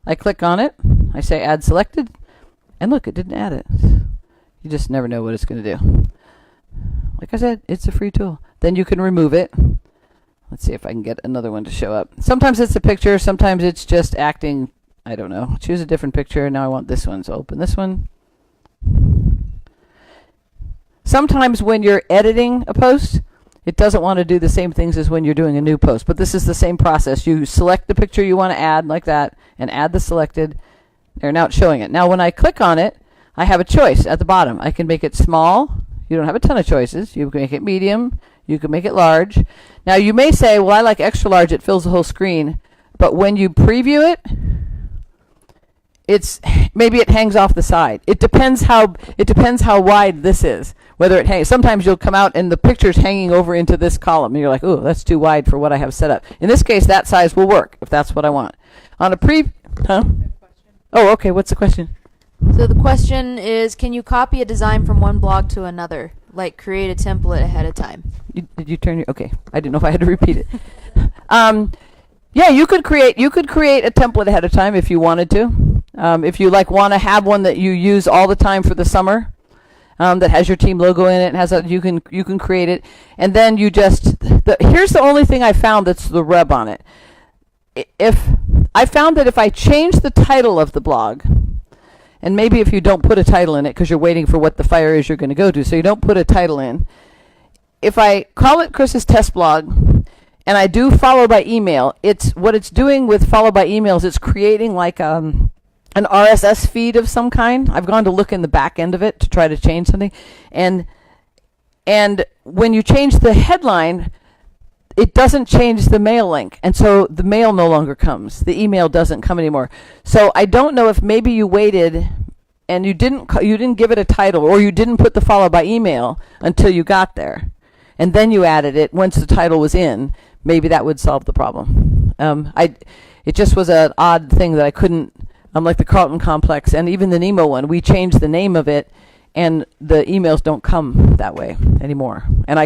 I click on it. I say, add selected. And look, it didn't add it. You just never know what it's going to do. Like I said, it's a free tool. Then you can remove it. Let's see if I can get another one to show up. Sometimes it's a picture. Sometimes it's just acting. I don't know. Choose a different picture. Now I want this one. So open this one. Sometimes when you're editing a post, it doesn't want to do the same things as when you're doing a new post. But this is the same process. You select the picture you want to add like that and add the selected. There, now it's showing it. Now when I click on it, I have a choice at the bottom. I can make it small. You don't have a ton of choices. You can make it medium. You can make it large. Now you may say, well, I like extra large. It fills the whole screen. But when you preview it, maybe it hangs off the side. It depends how wide this is. Whether it hangs. Sometimes you'll come out and the picture's hanging over into this column, and you're like, oh, that's too wide for what I have set up. In this case, that size will work if that's what I want. On a Oh, okay. What's the question? So the question is, can you copy a design from one blog to another? Like create a template ahead of time? Did you turn your? Okay, I didn't know if I had to repeat it. Yeah, you could create a template ahead of time if you wanted to. If you want to have one that you use all the time for the summer, that has your team logo in it, and has you can create it, and then you just here's the only thing I found that's the rub on it. If I found that if I change the title of the blog, and maybe if you don't put a title in it because you're waiting for what the fire is you're going to go to, so you don't put a title in. If I call it Chris's test blog, and I do follow by email, what it's doing with follow by emails, it's creating like an RSS feed of some kind. I've gone to look in the back end of it to try to change something, and when you change the headline, it doesn't change the mail link, and so the mail no longer comes. The email doesn't come anymore. So I don't know if maybe you waited and you didn't give it a title, or you didn't put the follow by email until you got there, and then you added it once the title was in. Maybe that would solve the problem. It just was an odd thing that I couldn't. Like the Carlton Complex and even the Nemo one, we changed the name of it, and the emails don't come that way anymore. And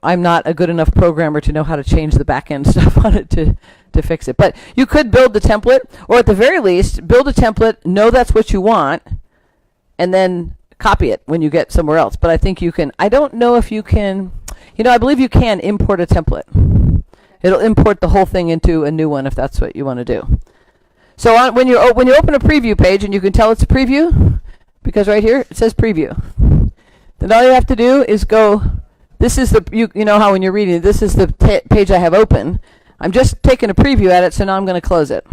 I'm not a good enough programmer to know how to change the back end stuff on it to fix it. But you could build the template, or at the very least, build a template, know that's what you want, and then copy it when you get somewhere else. But I think you can. I don't know if you can. I believe you can import a template. It'll import the whole thing into a new one if that's what you want to do. So when you open a preview page, and you can tell it's a preview, because right here it says preview. Then all you have to do is go. This is you know how when you're reading, this is the page I have open. I'm just taking a preview at it, so now I'm going to close it.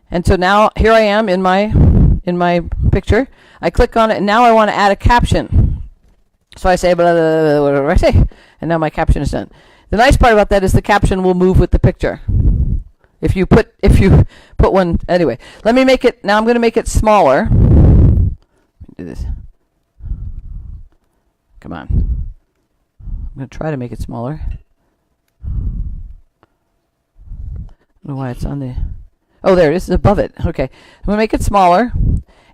And so now here I am in my picture. I click on it, and now I want to add a caption. So I say blah, blah, blah, blah, whatever I say, and now my caption is done. The nice part about that is the caption will move with the picture. If you put one anyway. Let me make it now. I'm going to make it smaller. Let me do this. Come on. I'm going to try to make it smaller. I don't know why it's on the. Oh, there it is above it. Okay, I'm going to make it smaller,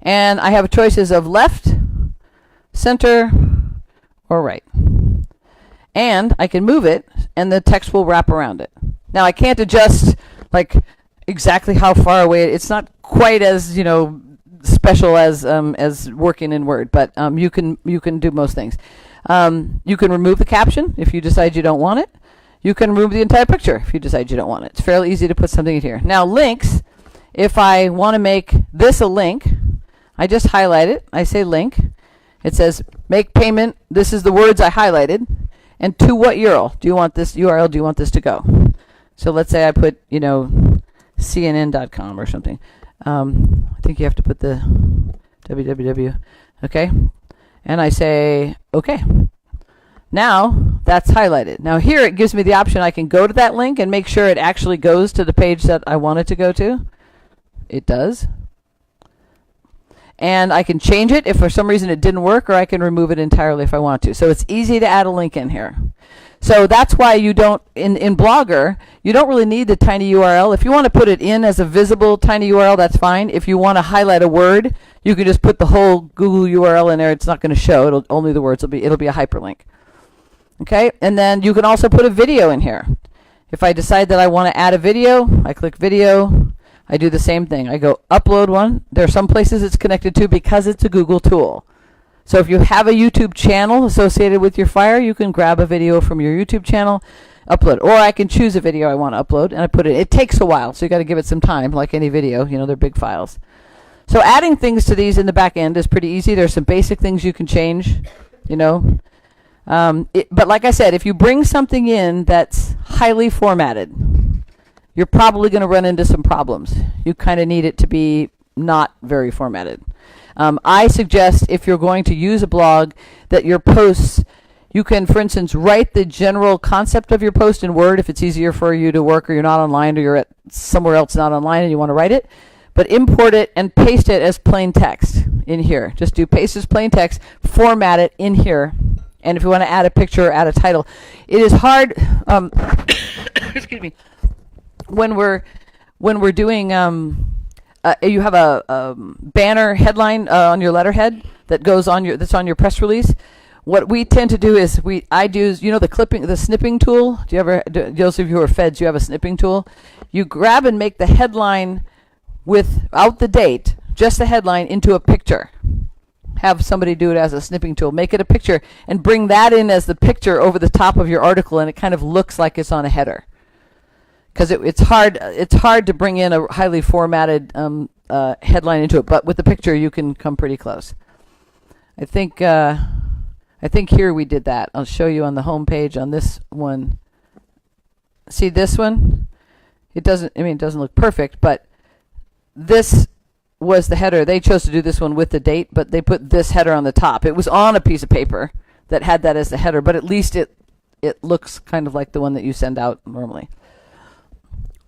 and I have choices of left, center, or right. And I can move it, and the text will wrap around it. Now I can't adjust exactly how far away it's not quite as special as working in Word, but you can do most things. You can remove the caption if you decide you don't want it. You can remove the entire picture if you decide you don't want it. It's fairly easy to put something in here. Now links, if I want to make this a link, I just highlight it. I say link. It says make payment. This is the words I highlighted. And to what URL do you want this URL? Do you want this to go? So let's say I put, CNN.com or something. I think you have to put the www. Okay. And I say okay. Now that's highlighted. Now here it gives me the option I can go to that link and make sure it actually goes to the page that I want it to go to. It does. And I can change it if for some reason it didn't work, or I can remove it entirely if I want to. So it's easy to add a link in here. So that's why you don't, in Blogger, you don't really need the tiny URL. If you want to put it in as a visible tiny URL, that's fine. If you want to highlight a word, you can just put the whole Google URL in there. It's not going to show. Only the words it'll be a hyperlink. Okay, and then you can also put a video in here. If I decide that I want to add a video, I click video. I do the same thing. I go upload one. There are some places it's connected to because it's a Google tool. So if you have a YouTube channel associated with your Fire, you can grab a video from your YouTube channel, upload. Or I can choose a video I want to upload, and I put it. It takes a while, so you got to give it some time, like any video. They're big files. So adding things to these in the back end is pretty easy. There's some basic things you can change, but like I said, if you bring something in that's highly formatted, you're probably going to run into some problems. You kind of need it to be not very formatted. I suggest if you're going to use a blog that your posts, you can, for instance, write the general concept of your post in Word if it's easier for you to work, or you're not online, or you're at somewhere else not online and you want to write it. But import it and paste it as plain text in here. Just do paste as plain text, format it in here. And if you want to add a picture or add a title, it is hard. Excuse me. When we're doing, you have a banner headline on your letterhead that goes on that's on your press release. What we tend to do is I use the snipping tool. Those of you who are feds, you have a snipping tool. You grab and make the headline without the date, just the headline, into a picture. Have somebody do it as a snipping tool. Make it a picture and bring that in as the picture over the top of your article, and it kind of looks like it's on a header. Because it's hard to bring in a highly formatted headline into it, but with the picture you can come pretty close. I think here we did that. I'll show you on the home page on this one. See this one? It doesn't look perfect, but this was the header. They chose to do this one with the date, but they put this header on the top. It was on a piece of paper that had that as the header, but at least it looks kind of like the one that you send out normally.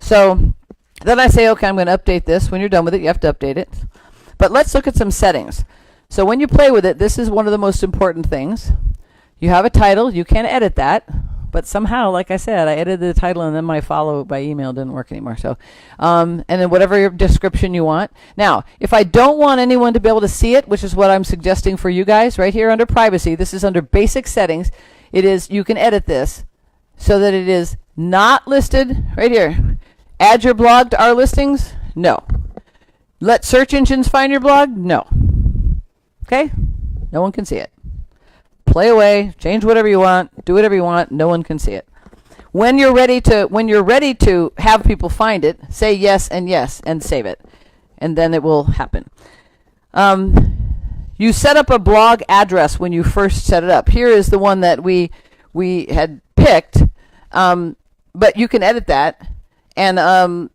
So then I say, okay, I'm going to update this. When you're done with it, you have to update it. But let's look at some settings. So when you play with it, this is one of the most important things. You have a title. You can edit that. But somehow, like I said, I edited the title and then my follow by email didn't work anymore. So, and then whatever description you want. Now, if I don't want anyone to be able to see it, which is what I'm suggesting for you guys right here under privacy, this is under basic settings. You can edit this so that it is not listed right here. Add your blog to our listings? No. Let search engines find your blog? No. Okay? No one can see it. Play away, change whatever you want, do whatever you want, no one can see it. When you're ready to have people find it, say yes and save it. And then it will happen. You set up a blog address when you first set it up. Here is the one that we had picked, but you can edit that. And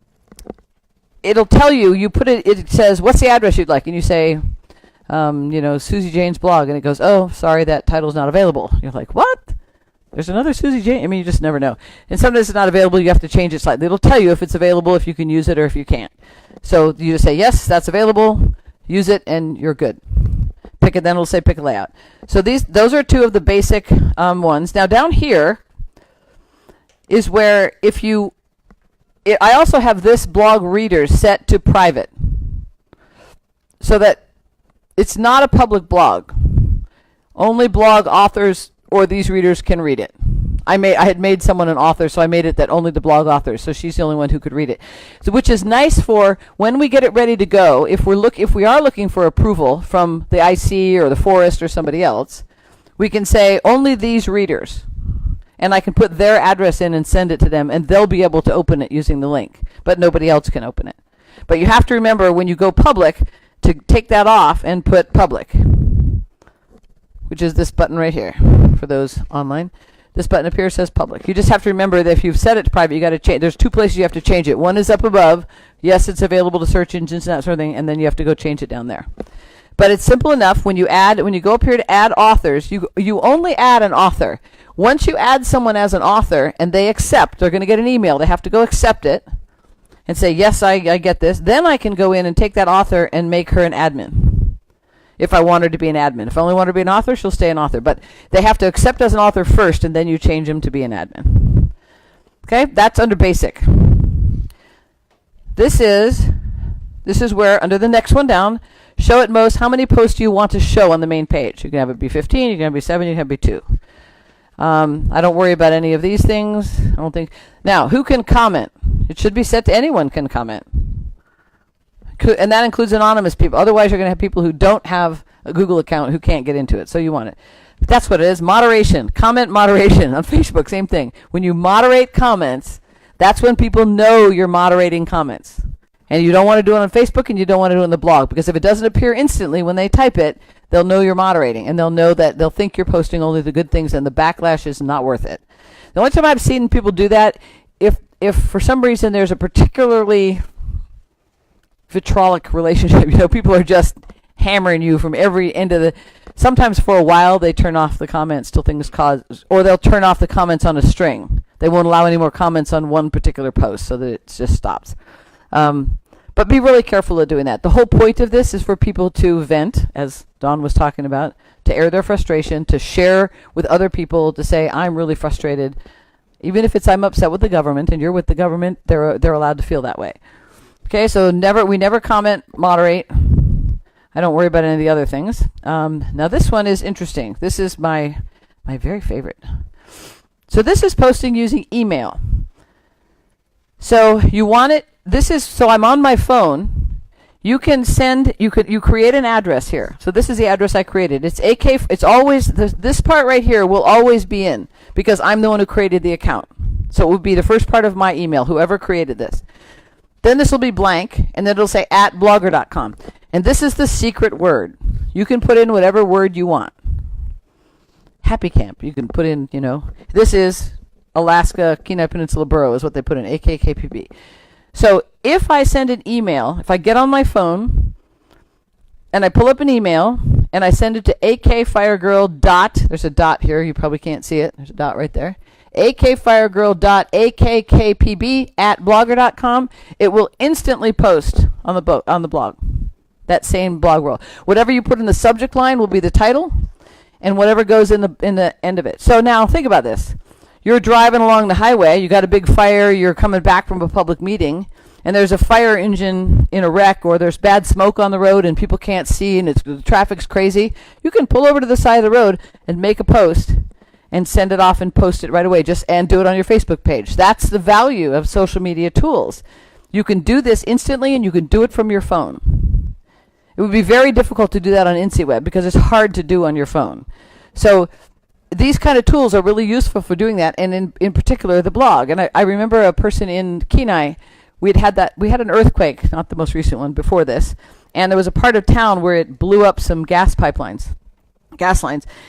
it'll tell you put it, it says, what's the address you'd like? And you say, Susie Jane's blog. And it goes, oh, sorry, that title's not available. You're like, what? There's another Susie Jane? You just never know. And sometimes it's not available. You have to change it slightly. It'll tell you if it's available, if you can use it, or if you can't. So you just say, yes, that's available. Use it, and you're good. Pick it, then it'll say pick a layout. So those are two of the basic ones. Now down here is where I also have this blog reader set to private so that it's not a public blog. Only blog authors or these readers can read it. I had made someone an author, so I made it that only the blog authors, so she's the only one who could read it. So, which is nice for when we get it ready to go. If we are looking for approval from the IC or the Forest or somebody else, we can say only these readers. And I can put their address in and send it to them, and they'll be able to open it using the link. But nobody else can open it. But you have to remember when you go public to take that off and put public, which is this button right here. For those online, this button up here says public. You just have to remember that if you've set it to private, you got to change. There's two places you have to change it. One is up above. Yes, it's available to search engines and that sort of thing, and then you have to go change it down there. But it's simple enough. When you go up here to add authors, you only add an author. Once you add someone as an author and they accept, they're going to get an email. They have to go accept it and say, yes, I get this. Then I can go in and take that author and make her an admin. If I want her to be an admin. If I only want her to be an author, she'll stay an author. But they have to accept as an author first, and then you change them to be an admin. Okay, that's under basic. This is where, under the next one down, show at most how many posts do you want to show on the main page. You can have it be 15, you can have it be 7, you can have it be 2. I don't worry about any of these things. I don't think. Now, who can comment? It should be set to anyone can comment. And that includes anonymous people. Otherwise, you're going to have people who don't have a Google account who can't get into it. So you want it. But that's what it is. Moderation. Comment moderation. On Facebook, same thing. When you moderate comments, that's when people know you're moderating comments. And you don't want to do it on Facebook, and you don't want to do it on the blog. Because if it doesn't appear instantly when they type it, they'll know you're moderating. And they'll know that they'll think you're posting only the good things, and the backlash is not worth it. The only time I've seen people do that, if for some reason there's a particularly vitriolic relationship, people are just hammering you from every end of the. Sometimes for a while they turn off the comments till things cause, or they'll turn off the comments on a string. They won't allow any more comments on one particular post, so that it just stops. But be really careful of doing that. The whole point of this is for people to vent, as Dawn was talking about, to air their frustration, to share with other people, to say, I'm really frustrated. Even if it's I'm upset with the government and you're with the government, they're allowed to feel that way. Okay, so we never comment, moderate. I don't worry about any of the other things. Now this one is interesting. This is my very favorite. So this is posting using email. So you want it. So I'm on my phone. You can you create an address here. So this is the address I created. It's it's always, this part right here will always be in, because I'm the one who created the account. So it would be the first part of my email, whoever created this. Then this will be blank, and then it'll say @blogger.com. And this is the secret word. You can put in whatever word you want. Happy Camp. You can put in, this is Alaska Kenai Peninsula Borough is what they put in, AKKPB. So if I send an email, if I get on my phone and I pull up an email and I send it to akfiregirl. There's a dot here. You probably can't see it. There's a dot right there. akfiregirl.akkpb@blogger.com. It will instantly post on the blog. That same blog roll. Whatever you put in the subject line will be the title, and whatever goes in the end of it. So now think about this. You're driving along the highway, you got a big fire, you're coming back from a public meeting, and there's a fire engine in a wreck, or there's bad smoke on the road and people can't see and the traffic's crazy. You can pull over to the side of the road and make a post and send it off and post it right away, and do it on your Facebook page. That's the value of social media tools. You can do this instantly, and you can do it from your phone. It would be very difficult to do that on IncieWeb because it's hard to do on your phone. So these kind of tools are really useful for doing that, and in particular the blog. And I remember a person in Kenai, we had an earthquake, not the most recent one, before this, and there was a part of town where it blew up some gas lines,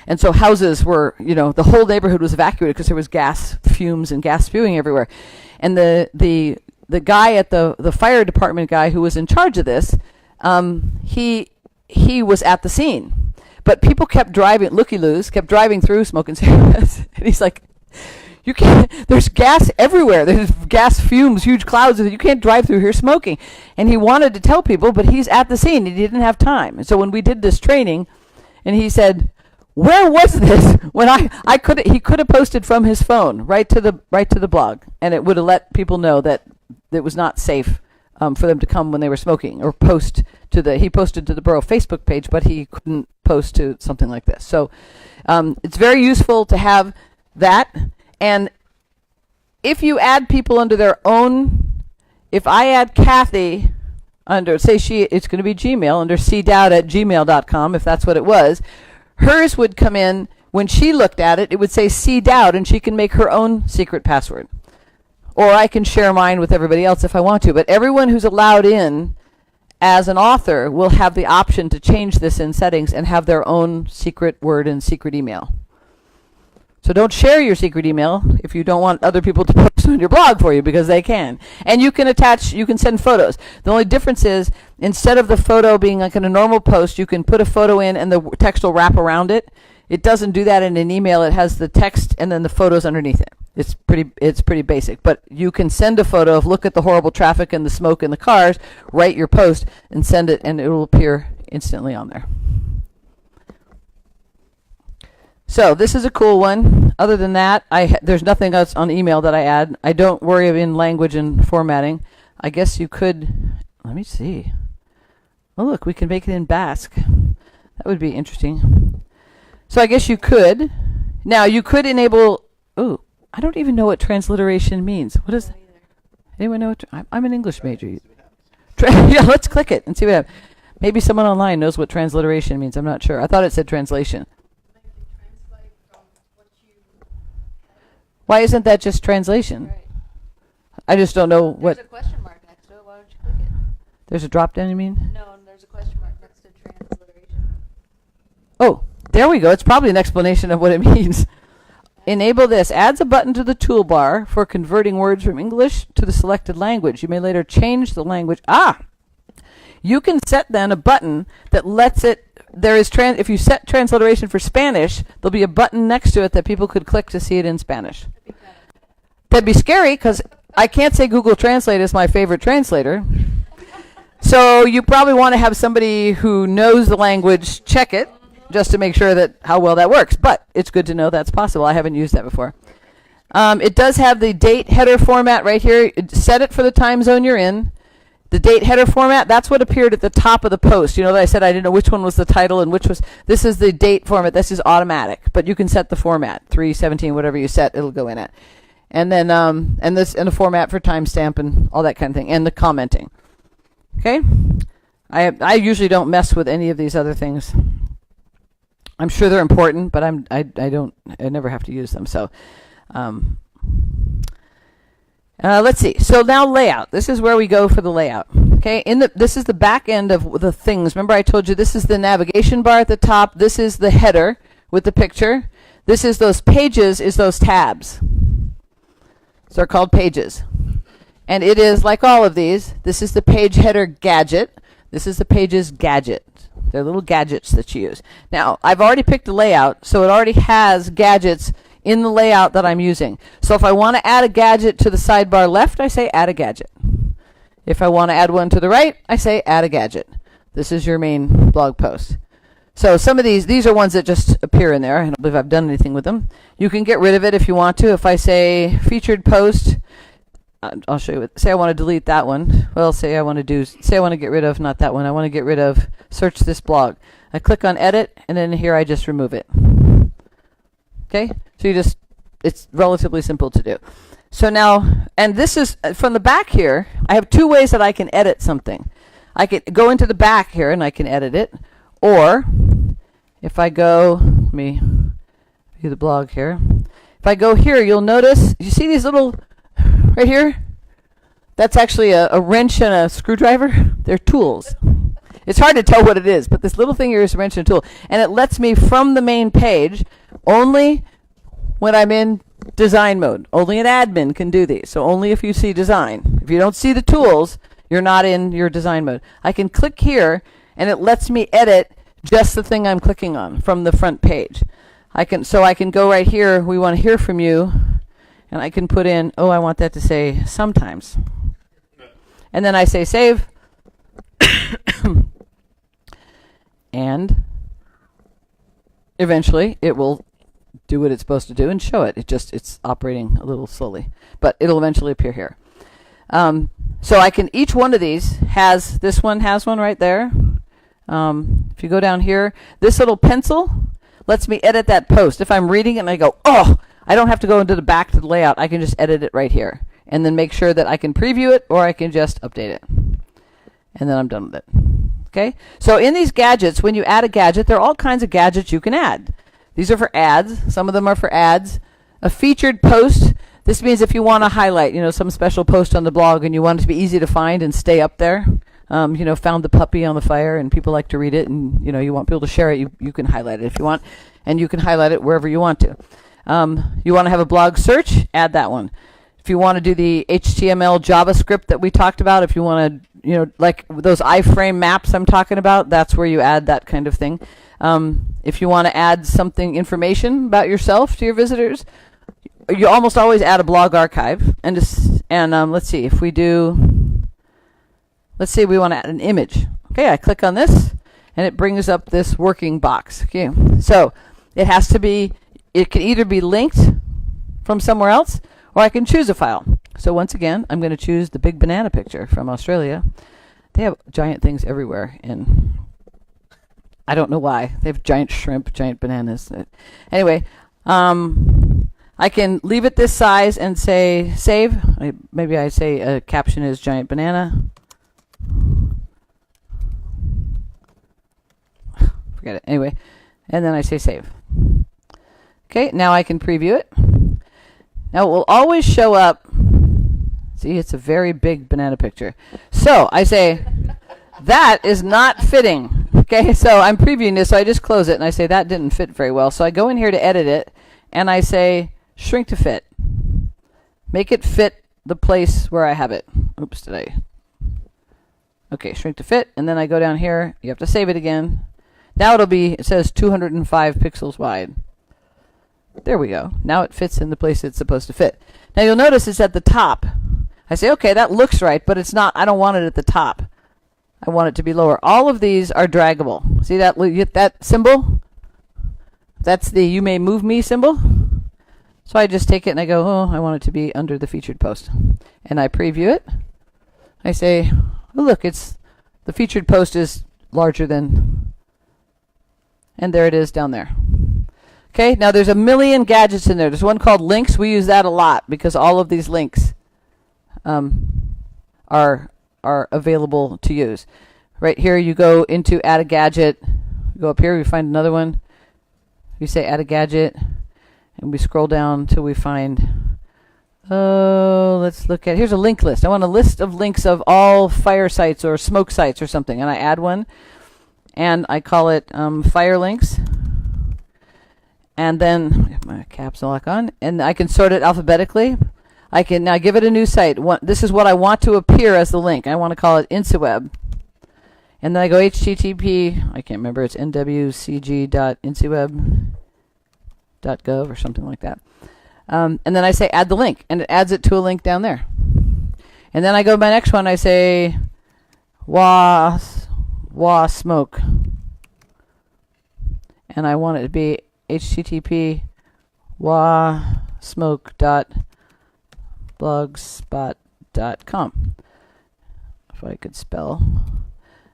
and so houses were, the whole neighborhood was evacuated because there was gas fumes and gas spewing everywhere. And the guy at the fire department guy who was in charge of this, he was at the scene. But people kept driving, looky-loos, kept driving through smoking cigarettes. And he's like, you can't, there's gas everywhere. There's gas fumes, huge clouds. You can't drive through here smoking. And he wanted to tell people, but he's at the scene. He didn't have time. And so when we did this training, and he said, where was this? When he could have posted from his phone right to the blog. And it would have let people know that it was not safe for them to come when they were smoking, or post he posted to the borough Facebook page, but he couldn't post to something like this. So it's very useful to have that. And if you add people under their own, if I add Kathy under, say it's going to be Gmail, under cdowd@gmail.com, if that's what it was, hers would come in, when she looked at it, it would say cdowd, and she can make her own secret password. Or I can share mine with everybody else if I want to. But everyone who's allowed in as an author, will have the option to change this in settings and have their own secret word and secret email. So don't share your secret email if you don't want other people to post on your blog for you, because they can. And you can send photos. The only difference is, instead of the photo being like in a normal post, you can put a photo in and the text will wrap around it. It doesn't do that in an email. It has the text and then the photos underneath it. It's pretty basic. But you can send a photo of, look at the horrible traffic and the smoke in the cars, write your post and send it, and it will appear instantly on there. So this is a cool one. Other than that, there's nothing else on email that I add. I don't worry in language and formatting. I guess you could, let me see. Oh look, we can make it in Basque. That would be interesting. So I guess you could. Now you could enable, oh, I don't even know what transliteration means. What is, anyone know what, I'm an English major. Yeah, let's click it and see what happens. Maybe someone online knows what transliteration means. I'm not sure. I thought it said translation. Why isn't that just translation? Right. I just don't know what. There's a question mark next to it. Why don't you click it? There's a drop down, you mean? No, and there's a question mark next to transliteration. Oh, there we go. It's probably an explanation of what it means. Enable this. Adds a button to the toolbar for converting words from English to the selected language. You may later change the language. You can set then a button that lets it. If you set transliteration for Spanish, there'll be a button next to it that people could click to see it in Spanish. That'd be scary, because I can't say Google Translate is my favorite translator. So you probably want to have somebody who knows the language check it, just to make sure that how well that works. But it's good to know that's possible. I haven't used that before. It does have the date header format right here. Set it for the time zone you're in. The date header format, that's what appeared at the top of the post. You know that I said I didn't know which one was the title and which was, this is the date format. This is automatic, but you can set the format, 317, whatever you set, it'll go in it. And then, and a format for timestamp and all that kind of thing, and the commenting. Okay? I usually don't mess with any of these other things. I'm sure they're important, but I never have to use them. So, let's see. So now layout. This is where we go for the layout. Okay. This is the back end of the things. Remember I told you this is the navigation bar at the top. This is the header with the picture. This is those pages, is those tabs. So they're called pages. And it is like all of these. This is the page header gadget. This is the pages gadget. They're little gadgets that you use. Now, I've already picked a layout, so it already has gadgets in the layout that I'm using. So if I want to add a gadget to the sidebar left, I say add a gadget. If I want to add one to the right, I say add a gadget. This is your main blog post. So some of these are ones that just appear in there. I don't believe I've done anything with them. You can get rid of it if you want to. If I say featured post, I'll show you. Say I want to delete that one. Well, say I want to get rid of, not that one. I want to get rid of search this blog. I click on edit, and then here I just remove it. Okay? So it's relatively simple to do. So now, and this is, from the back here, I have two ways that I can edit something. I can go into the back here and I can edit it. Or, if I go, let me view the blog here. If I go here, you'll notice, you see these little, right here? That's actually a wrench and a screwdriver. They're tools. It's hard to tell what it is, but this little thing here is a wrench and a tool. And it lets me, from the main page, only when I'm in design mode. Only an admin can do these. So only if you see design. If you don't see the tools, you're not in your design mode. I can click here, and it lets me edit just the thing I'm clicking on from the front page. I can go right here, we want to hear from you, and I can put in, I want that to say sometimes. And then I say save. And eventually it will do what it's supposed to do and show it. It's operating a little slowly, but it'll eventually appear here. So I can, each one of these has, this one has one right there. If you go down here, this little pencil lets me edit that post. If I'm reading it and I go, I don't have to go into the back to the layout. I can just edit it right here and then make sure that I can preview it or I can just update it. And then I'm done with it. Okay? So in these gadgets, when you add a gadget, there are all kinds of gadgets you can add. These are for ads. Some of them are for ads. A featured post. This means if you want to highlight, some special post on the blog and you want it to be easy to find and stay up there, found the puppy on the fire and people like to read it, and you want people to share it, you can highlight it if you want, and you can highlight it wherever you want to. You want to have a blog search, add that one. If you want to do the HTML JavaScript that we talked about, if you want to, like those iframe maps I'm talking about, that's where you add that kind of thing. If you want to add information about yourself to your visitors, you almost always add a blog archive. And let's see, if we do, let's say we want to add an image. Okay, I click on this, and it brings up this working box. Okay, so it can either be linked from somewhere else, or I can choose a file. So once again, I'm going to choose the big banana picture from Australia. They have giant things everywhere, and I don't know why. They have giant shrimp, giant bananas. Anyway, I can leave it this size and say save. Maybe I say a caption is giant banana. Forget it. Anyway, and then I say save. Okay, now I can preview it. Now it will always show up. See, it's a very big banana picture. So I say, that is not fitting. Okay, so I'm previewing this, so I just close it, and I say that didn't fit very well. So I go in here to edit it, and I say shrink to fit. Make it fit the place where I have it. Oops, did I? Okay, shrink to fit, and then I go down here. You have to save it again. Now it says 205 pixels wide. There we go. Now it fits in the place it's supposed to fit. Now you'll notice it's at the top. I say, okay, that looks right, but it's not. I don't want it at the top. I want it to be lower. All of these are draggable. See that symbol? That's the you may move me symbol. So I just take it and I go, oh, I want it to be under the featured post. And I preview it. I say, oh, look, the featured post is larger than, and there it is down there. Okay, now there's a million gadgets in there. There's one called links. We use that a lot because all of these links are available to use. Right here, you go into add a gadget. Go up here, we find another one. We say add a gadget, and we scroll down till we find. Let's look at. Here's a link list. I want a list of links of all fire sites or smoke sites or something, and I add one, and I call it fire links. And then I have my caps lock on, and I can sort it alphabetically. I can now give it a new site. This is what I want to appear as the link. I want to call it InciWeb. And then I go HTTP, I can't remember, it's nwcg.inciweb.gov or something like that. And then I say add the link, and it adds it to a link down there. And then I go to my next one, I say wah smoke. And I want it to be http wasmoke.blogspot.com. If I could spell.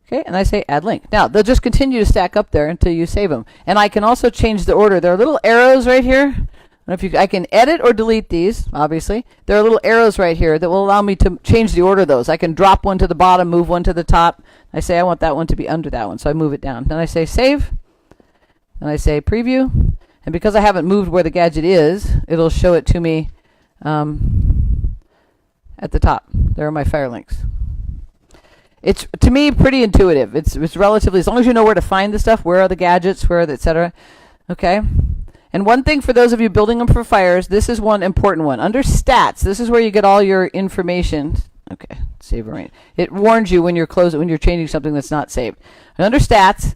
Okay, and I say add link. Now, they'll just continue to stack up there until you save them. And I can also change the order. There are little arrows right here. I can edit or delete these, obviously. There are little arrows right here that will allow me to change the order of those. I can drop one to the bottom, move one to the top. I say I want that one to be under that one, so I move it down. Then I say save. And I say preview, and because I haven't moved where the gadget is, it'll show it to me at the top. There are my fire links. It's, to me, pretty intuitive. It's relatively, as long as you know where to find the stuff, where are the gadgets, where are the etc. Okay? And one thing for those of you building them for fires, this is one important one. Under stats, this is where you get all your information. Okay, save arrange. It warns you when you're changing something that's not saved. And under stats,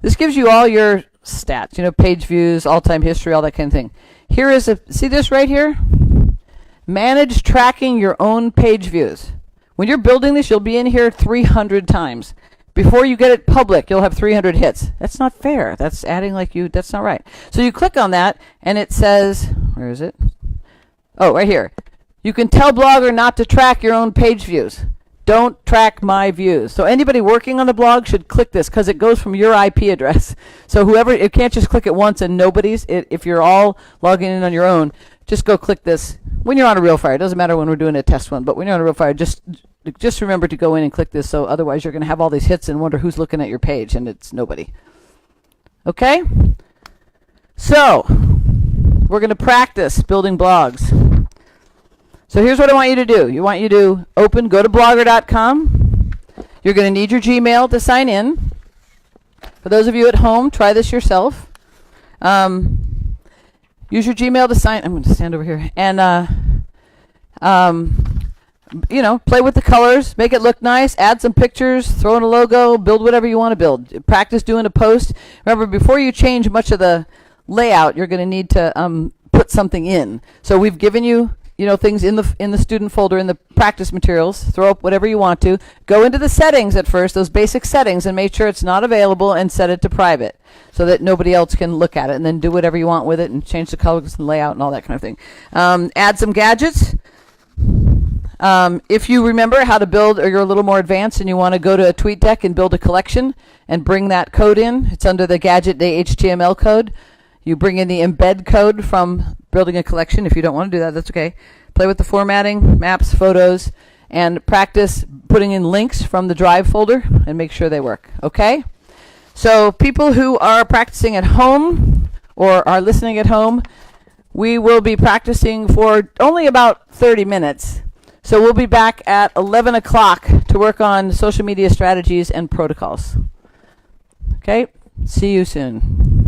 this gives you all your stats, page views, all-time history, all that kind of thing. Here is see this right here? Manage tracking your own page views. When you're building this, you'll be in here 300 times. Before you get it public, you'll have 300 hits. That's not fair. That's adding that's not right. So you click on that, and it says, where is it? Oh, right here. You can tell Blogger not to track your own page views. Don't track my views. So anybody working on the blog should click this because it goes from your IP address. So it can't just click it once and nobody's. If you're all logging in on your own, just go click this when you're on a real fire. It doesn't matter when we're doing a test one, but when you're on a real fire, just remember to go in and click this. So otherwise you're going to have all these hits and wonder who's looking at your page, and it's nobody. Okay? So we're going to practice building blogs. So here's what I want you to do. Go to blogger.com. You're going to need your Gmail to sign in. For those of you at home, try this yourself. Use your Gmail to sign. I'm going to stand over here and play with the colors, make it look nice, add some pictures, throw in a logo, build whatever you want to build. Practice doing a post. Remember, before you change much of the layout, you're going to need to put something in. So we've given you, things in the student folder in the practice materials. Throw up whatever you want to. Go into the settings at first, those basic settings, and make sure it's not available and set it to private so that nobody else can look at it, and then do whatever you want with it and change the colors and layout and all that kind of thing. Add some gadgets. If you remember how to build, or you're a little more advanced and you want to go to a TweetDeck and build a collection and bring that code in, it's under the Gadget Day HTML code. You bring in the embed code from building a collection. If you don't want to do that, that's okay. Play with the formatting, maps, photos, and practice putting in links from the Drive folder and make sure they work, okay? So people who are practicing at home or are listening at home, we will be practicing for only about 30 minutes. So we'll be back at 11 o'clock to work on social media strategies and protocols. Okay? See you soon.